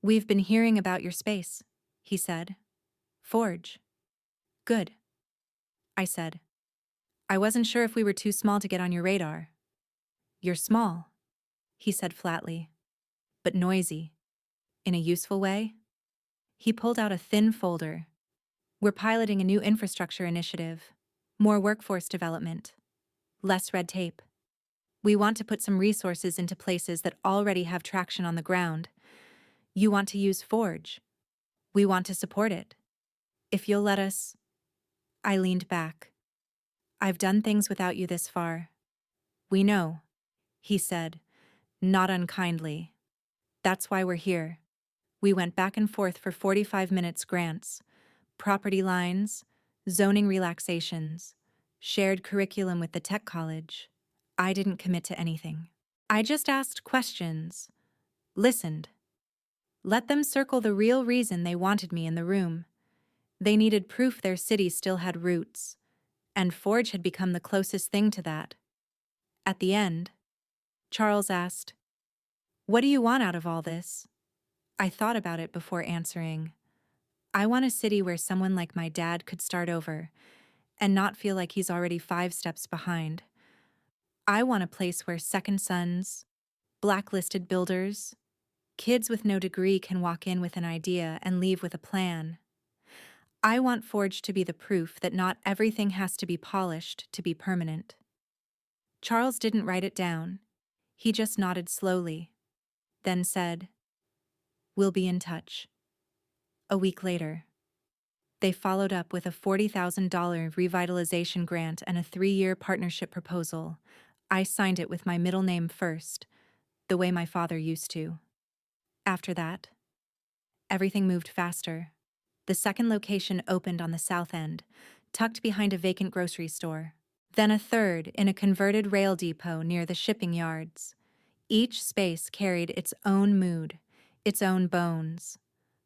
"We've been hearing about your space," he said. "Forge." "Good," I said. "I wasn't sure if we were too small to get on your radar." "You're small," he said flatly, "but noisy. In a useful way?" He pulled out a thin folder. "We're piloting a new infrastructure initiative. More workforce development. Less red tape. We want to put some resources into places that already have traction on the ground. You want to use Forge. We want to support it. If you'll let us..." I leaned back. "I've done things without you this far." "We know," he said, not unkindly. "That's why we're here." We went back and forth for 45 minutes. Grants, property lines, zoning relaxations, shared curriculum with the tech college. I didn't commit to anything. I just asked questions, listened. Let them circle the real reason they wanted me in the room. They needed proof their city still had roots, and Forge had become the closest thing to that. At the end, Charles asked, "What do you want out of all this?" I thought about it before answering. I want a city where someone like my dad could start over and not feel like he's already 5 steps behind. I want a place where second sons, blacklisted builders, kids with no degree can walk in with an idea and leave with a plan. I want Forge to be the proof that not everything has to be polished to be permanent. Charles didn't write it down. He just nodded slowly, then said, "We'll be in touch." A week later, they followed up with a $40,000 revitalization grant and a 3-year partnership proposal. I signed it with my middle name first, the way my father used to. After that, everything moved faster. The second location opened on the south end, tucked behind a vacant grocery store. Then a third in a converted rail depot near the shipping yards. Each space carried its own mood, its own bones.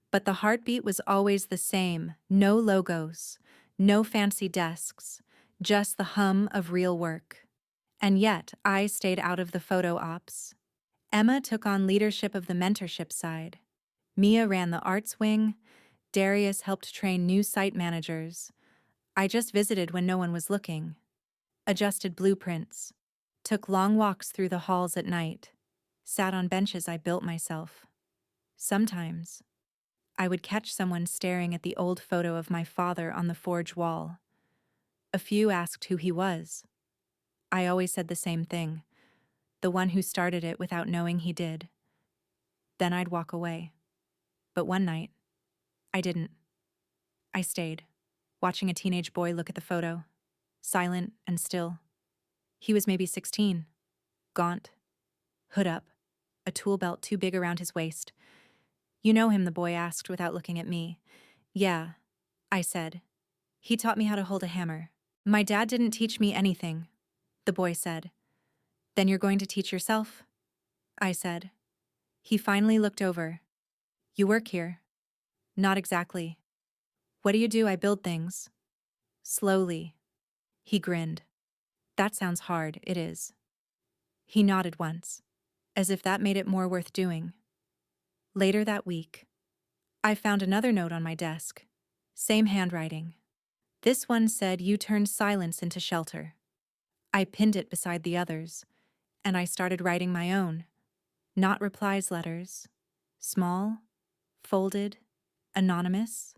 But the heartbeat was always the same: no logos, no fancy desks, just the hum of real work. And yet, I stayed out of the photo ops. Emma took on leadership of the mentorship side. Mia ran the arts wing. Darius helped train new site managers. I just visited when no one was looking. Adjusted blueprints. Took long walks through the halls at night. Sat on benches I built myself. Sometimes, I would catch someone staring at the old photo of my father on the Forge wall. A few asked who he was. I always said the same thing: the one who started it without knowing he did. Then I'd walk away. But one night, I didn't. I stayed, watching a teenage boy look at the photo, silent and still. He was maybe 16, gaunt, hood up, a tool belt too big around his waist. "You know him?" the boy asked without looking at me. "Yeah," I said. "He taught me how to hold a hammer." "My dad didn't teach me anything," the boy said. "Then you're going to teach yourself?" I said. He finally looked over. "You work here?" "Not exactly." "What do you do?" "I build things." Slowly. He grinned. "That sounds hard." "It is." He nodded once, as if that made it more worth doing. Later that week, I found another note on my desk. Same handwriting. This one said, "You turned silence into shelter." I pinned it beside the others, and I started writing my own. Not replies letters. Small, folded, anonymous.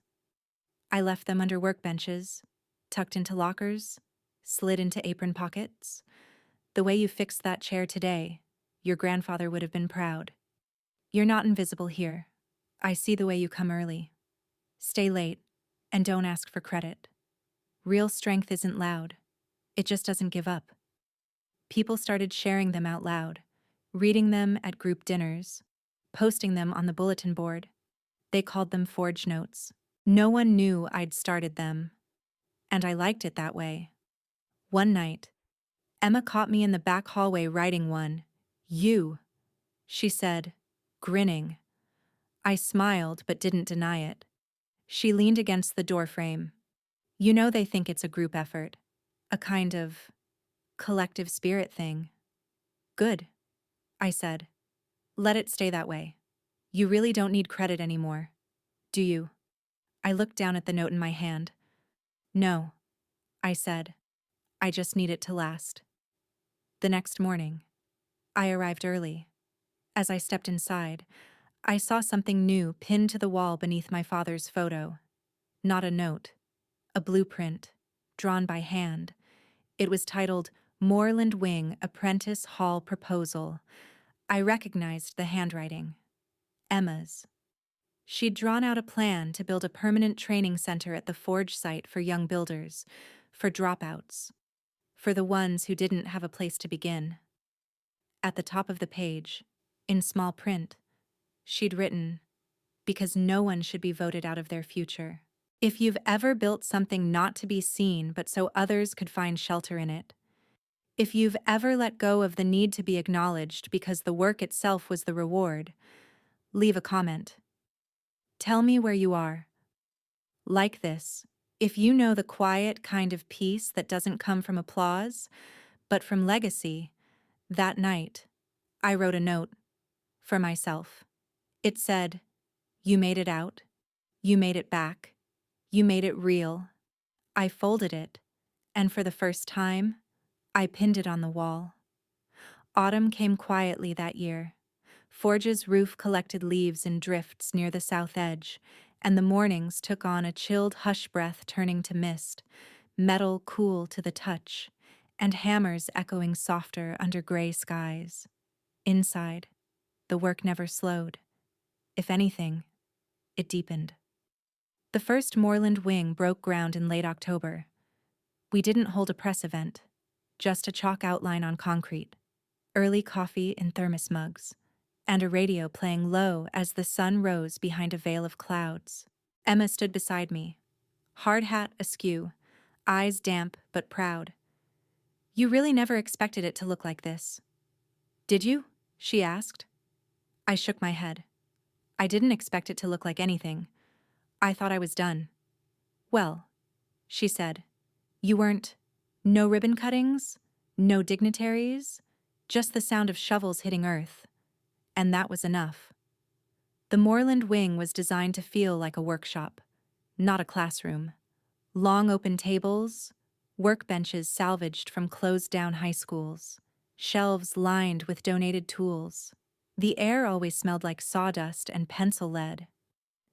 I left them under workbenches, tucked into lockers, slid into apron pockets. "The way you fixed that chair today, your grandfather would have been proud. You're not invisible here. I see the way you come early. Stay late, and don't ask for credit. Real strength isn't loud. It just doesn't give up." People started sharing them out loud, reading them at group dinners, posting them on the bulletin board. They called them forge notes. No one knew I'd started them, and I liked it that way. One night, Emma caught me in the back hallway writing one. "You," she said, grinning. I smiled but didn't deny it. She leaned against the doorframe. "You know they think it's a group effort. A kind of collective spirit thing." "Good," I said. "Let it stay that way. You really don't need credit anymore, do you?" I looked down at the note in my hand. "No," I said. "I just need it to last." The next morning, I arrived early. As I stepped inside, I saw something new pinned to the wall beneath my father's photo. Not a note, a blueprint, drawn by hand. It was titled Moreland Wing Apprentice Hall Proposal. I recognized the handwriting. Emma's. She'd drawn out a plan to build a permanent training center at the forge site for young builders, for dropouts, for the ones who didn't have a place to begin. At the top of the page, in small print, she'd written, "Because no one should be voted out of their future. If you've ever built something not to be seen but so others could find shelter in it, if you've ever let go of the need to be acknowledged because the work itself was the reward, leave a comment. Tell me where you are. Like this, if you know the quiet kind of peace that doesn't come from applause, but from legacy." That night, I wrote a note for myself. It said, "You made it out. You made it back. You made it real." I folded it, and for the first time, I pinned it on the wall. Autumn came quietly that year. Forge's roof collected leaves in drifts near the south edge, and the mornings took on a chilled hush breath turning to mist, metal cool to the touch, and hammers echoing softer under gray skies. Inside, the work never slowed. If anything, it deepened. The first Moreland Wing broke ground in late October. We didn't hold a press event, just a chalk outline on concrete, early coffee in thermos mugs, and a radio playing low as the sun rose behind a veil of clouds. Emma stood beside me, hard hat askew, eyes damp but proud. "You really never expected it to look like this, did you?" she asked. I shook my head. I didn't expect it to look like anything. I thought I was done. "Well," she said, "you weren't. No ribbon cuttings, no dignitaries, just the sound of shovels hitting earth. And that was enough." The Moreland Wing was designed to feel like a workshop, not a classroom. Long open tables, workbenches salvaged from closed-down high schools, shelves lined with donated tools. The air always smelled like sawdust and pencil lead.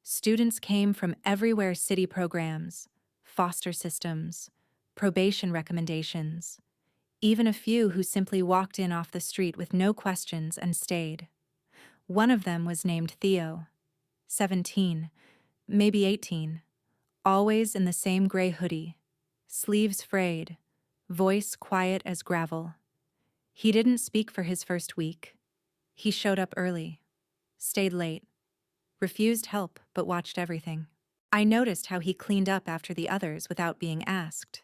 Students came from everywhere: city programs, foster systems, probation recommendations, even a few who simply walked in off the street with no questions and stayed. One of them was named Theo, 17, maybe 18, always in the same gray hoodie, sleeves frayed, voice quiet as gravel. He didn't speak for his first week. He showed up early, stayed late, refused help but watched everything. I noticed how he cleaned up after the others without being asked.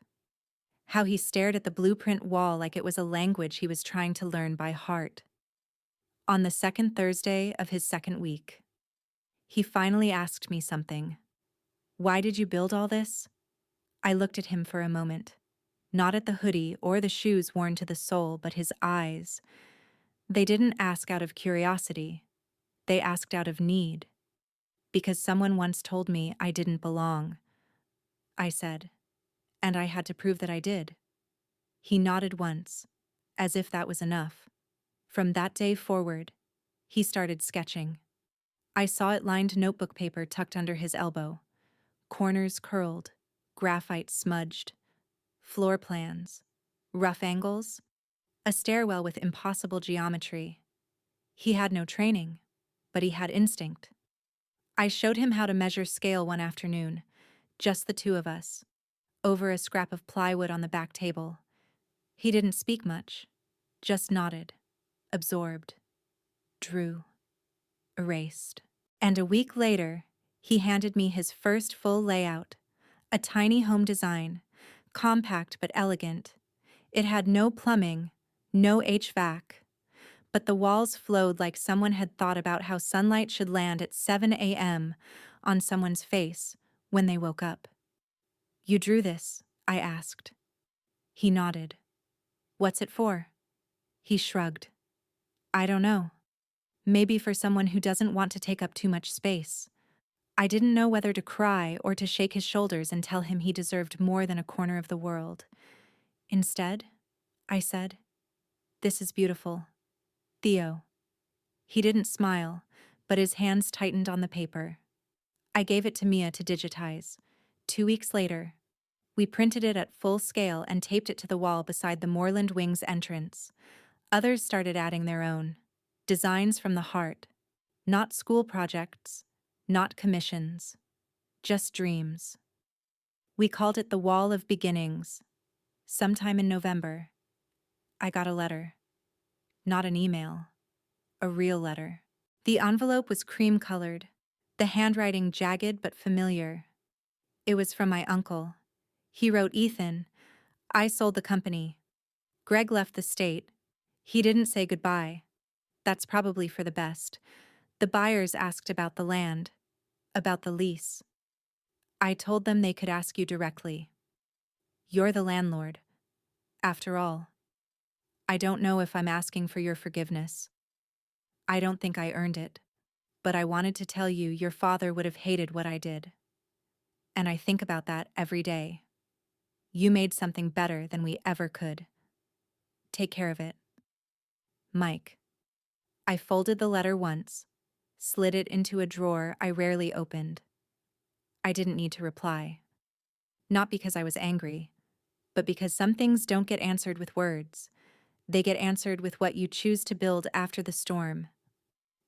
How he stared at the blueprint wall like it was a language he was trying to learn by heart. On the second Thursday of his second week, he finally asked me something. "Why did you build all this?" I looked at him for a moment, not at the hoodie or the shoes worn to the sole, but his eyes. They didn't ask out of curiosity. They asked out of need. "Because someone once told me I didn't belong," I said, "and I had to prove that I did." He nodded once, as if that was enough. From that day forward, he started sketching. I saw it lined notebook paper tucked under his elbow, corners curled, graphite smudged, floor plans, rough angles, a stairwell with impossible geometry. He had no training, but he had instinct. I showed him how to measure scale one afternoon, just the two of us, over a scrap of plywood on the back table. He didn't speak much, just nodded, absorbed, drew, erased. And a week later, he handed me his first full layout, a tiny home design, compact but elegant. It had no plumbing, no HVAC, but the walls flowed like someone had thought about how sunlight should land at 7 a.m. on someone's face when they woke up. "You drew this?" I asked. He nodded. "What's it for?" He shrugged. "I don't know. Maybe for someone who doesn't want to take up too much space." I didn't know whether to cry or to shake his shoulders and tell him he deserved more than a corner of the world. Instead, I said, "This is beautiful. Theo." He didn't smile, but his hands tightened on the paper. I gave it to Mia to digitize. 2 weeks later, we printed it at full scale and taped it to the wall beside the Moreland Wings entrance. Others started adding their own. Designs from the heart. Not school projects, not commissions, just dreams. We called it the Wall of Beginnings. Sometime in November, I got a letter. Not an email. A real letter. The envelope was cream-colored, the handwriting jagged but familiar. It was from my uncle. He wrote, "Ethan, I sold the company. Greg left the state. He didn't say goodbye. That's probably for the best. The buyers asked about the land, about the lease. I told them they could ask you directly. You're the landlord. After all, I don't know if I'm asking for your forgiveness. I don't think I earned it, but I wanted to tell you your father would have hated what I did. And I think about that every day. You made something better than we ever could. Take care of it. Mike." I folded the letter once, slid it into a drawer I rarely opened. I didn't need to reply. Not because I was angry, but because some things don't get answered with words. They get answered with what you choose to build after the storm.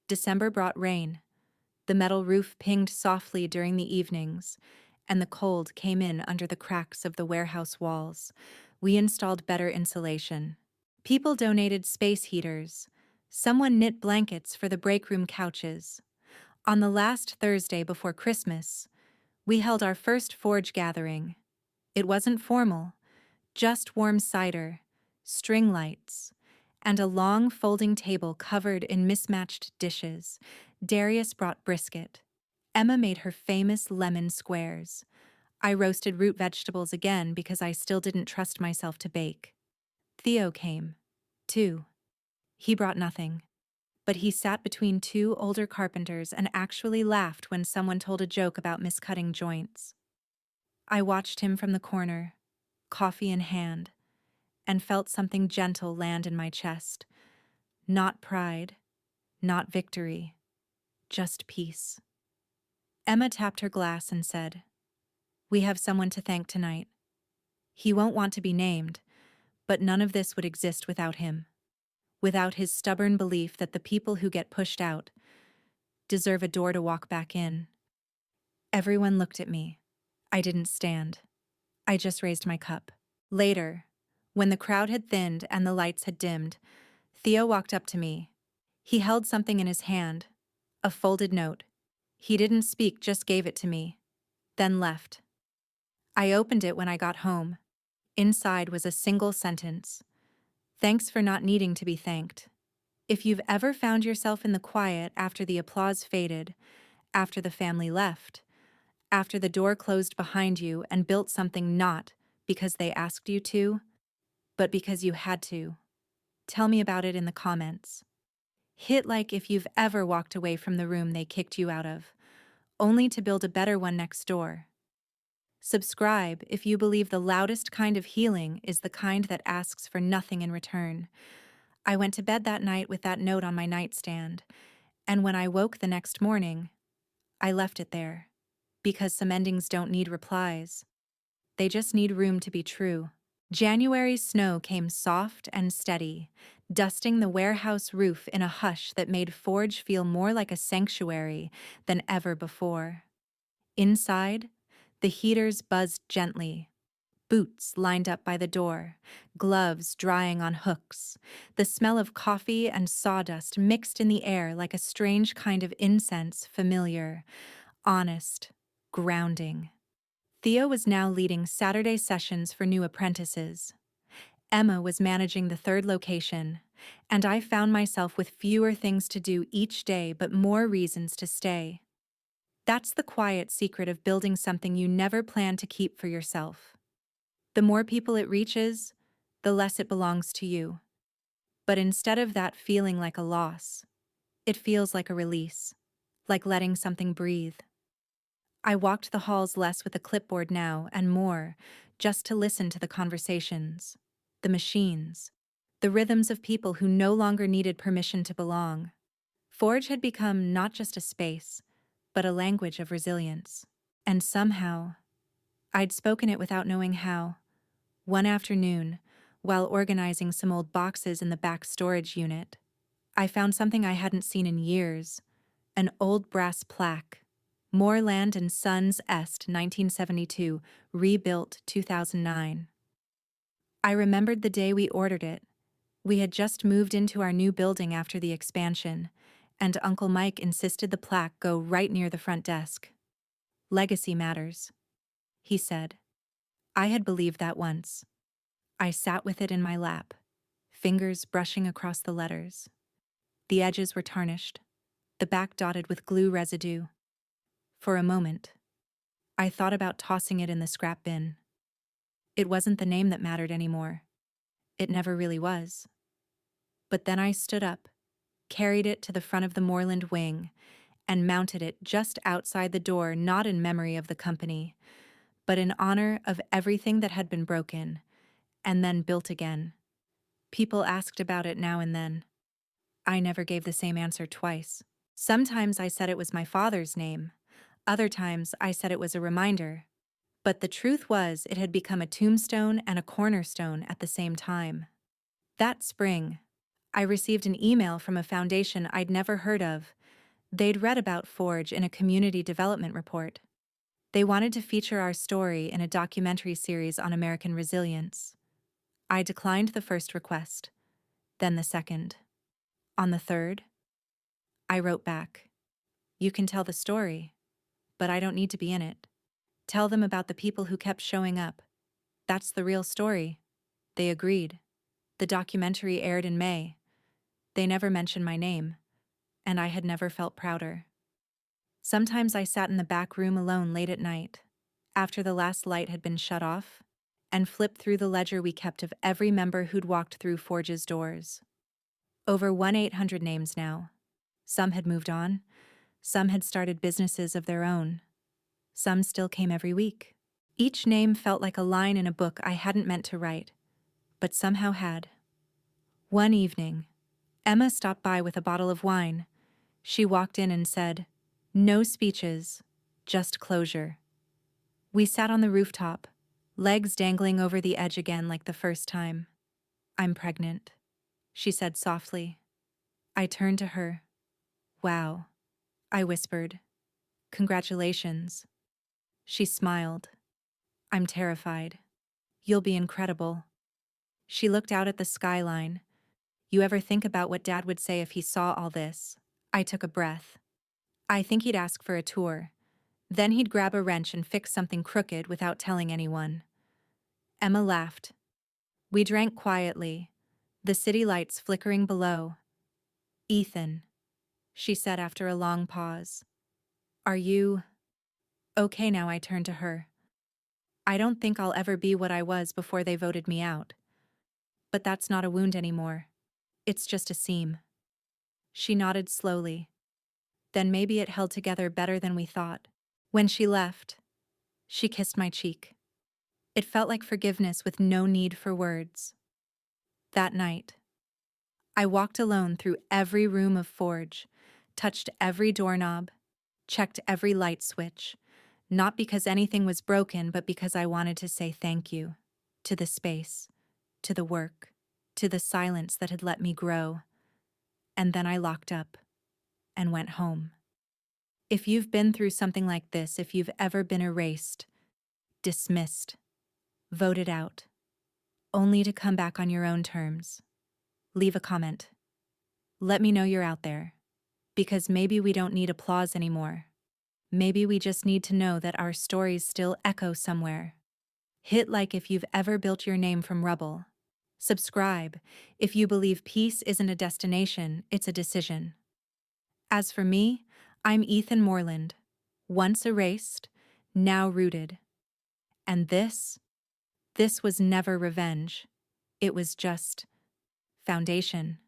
December brought rain. The metal roof pinged softly during the evenings, and the cold came in under the cracks of the warehouse walls. We installed better insulation. People donated space heaters. Someone knit blankets for the break room couches. On the last Thursday before Christmas, we held our first forge gathering. It wasn't formal, just warm cider, string lights, and a long folding table covered in mismatched dishes. Darius brought brisket. Emma made her famous lemon squares. I roasted root vegetables again because I still didn't trust myself to bake. Theo came, too. He brought nothing, but he sat between two older carpenters and actually laughed when someone told a joke about miscutting joints. I watched him from the corner, coffee in hand, and felt something gentle land in my chest. Not pride, not victory, just peace. Emma tapped her glass and said, "We have someone to thank tonight. He won't want to be named, but none of this would exist without him. Without his stubborn belief that the people who get pushed out deserve a door to walk back in." Everyone looked at me. I didn't stand. I just raised my cup. Later, when the crowd had thinned and the lights had dimmed, Theo walked up to me. He held something in his hand, a folded note. He didn't speak, just gave it to me, then left. I opened it when I got home. Inside was a single sentence. "Thanks for not needing to be thanked. If you've ever found yourself in the quiet after the applause faded, after the family left, after the door closed behind you and built something not because they asked you to, but because you had to, tell me about it in the comments. Hit like if you've ever walked away from the room they kicked you out of, only to build a better one next door. Subscribe if you believe the loudest kind of healing is the kind that asks for nothing in return." I went to bed that night with that note on my nightstand, and when I woke the next morning, I left it there, because some endings don't need replies. They just need room to be true. January's snow came soft and steady, dusting the warehouse roof in a hush that made Forge feel more like a sanctuary than ever before. Inside, the heaters buzzed gently, Boots lined up by the door, gloves drying on hooks, the smell of coffee and sawdust mixed in the air like a strange kind of incense, familiar, honest, grounding. Theo was now leading Saturday sessions for new apprentices. Emma was managing the third location, and I found myself with fewer things to do each day but more reasons to stay. That's the quiet secret of building something you never plan to keep for yourself. The more people it reaches, the less it belongs to you. But instead of that feeling like a loss, it feels like a release, like letting something breathe. I walked the halls less with a clipboard now and more just to listen to the conversations, the machines, the rhythms of people who no longer needed permission to belong. Forge had become not just a space, but a language of resilience. And somehow, I'd spoken it without knowing how. One afternoon, while organizing some old boxes in the back storage unit, I found something I hadn't seen in years, an old brass plaque. Moreland and Sons Est 1972, rebuilt 2009. I remembered the day we ordered it. We had just moved into our new building after the expansion, and Uncle Mike insisted the plaque go right near the front desk. Legacy matters, he said. I had believed that once. I sat with it in my lap, fingers brushing across the letters. The edges were tarnished, the back dotted with glue residue. For a moment, I thought about tossing it in the scrap bin. It wasn't the name that mattered anymore. It never really was. But then I stood up, carried it to the front of the Moreland wing, and mounted it just outside the door, not in memory of the company, but in honor of everything that had been broken, and then built again. People asked about it now and then. I never gave the same answer twice. Sometimes I said it was my father's name. Other times I said it was a reminder. But the truth was it had become a tombstone and a cornerstone at the same time. That spring, I received an email from a foundation I'd never heard of. They'd read about Forge in a community development report. They wanted to feature our story in a documentary series on American resilience. I declined the first request, then the second. On the third, I wrote back, "You can tell the story, but I don't need to be in it. Tell them about the people who kept showing up. That's the real story." They agreed. The documentary aired in May. They never mentioned my name, and I had never felt prouder. Sometimes I sat in the back room alone late at night, after the last light had been shut off, and flipped through the ledger we kept of every member who'd walked through Forge's doors. Over 1-800 names now. Some had moved on. Some had started businesses of their own. Some still came every week. Each name felt like a line in a book I hadn't meant to write, but somehow had. One evening, Emma stopped by with a bottle of wine. She walked in and said, "No speeches, just closure." We sat on the rooftop, legs dangling over the edge again like the first time. "I'm pregnant," she said softly. I turned to her. "Wow," I whispered. "Congratulations." She smiled. "I'm terrified. You'll be incredible." She looked out at the skyline. "You ever think about what Dad would say if he saw all this?" I took a breath. I think he'd ask for a tour. Then he'd grab a wrench and fix something crooked without telling anyone. Emma laughed. We drank quietly, the city lights flickering below. "Ethan," she said after a long pause. "Are you okay now?" I turned to her. "I don't think I'll ever be what I was before they voted me out. But that's not a wound anymore. It's just a seam." She nodded slowly. Then maybe it held together better than we thought. When she left, she kissed my cheek. It felt like forgiveness with no need for words. That night, I walked alone through every room of Forge, touched every doorknob, checked every light switch, not because anything was broken, but because I wanted to say thank you to the space, to the work, to the silence that had let me grow. And then I locked up and went home. If you've been through something like this, if you've ever been erased, dismissed, voted out, only to come back on your own terms. Leave a comment. Let me know you're out there. Because maybe we don't need applause anymore. Maybe we just need to know that our stories still echo somewhere. Hit like if you've ever built your name from rubble. Subscribe if you believe peace isn't a destination, it's a decision. As for me, I'm Ethan Moreland, once erased, now rooted. And this was never revenge. It was just foundation.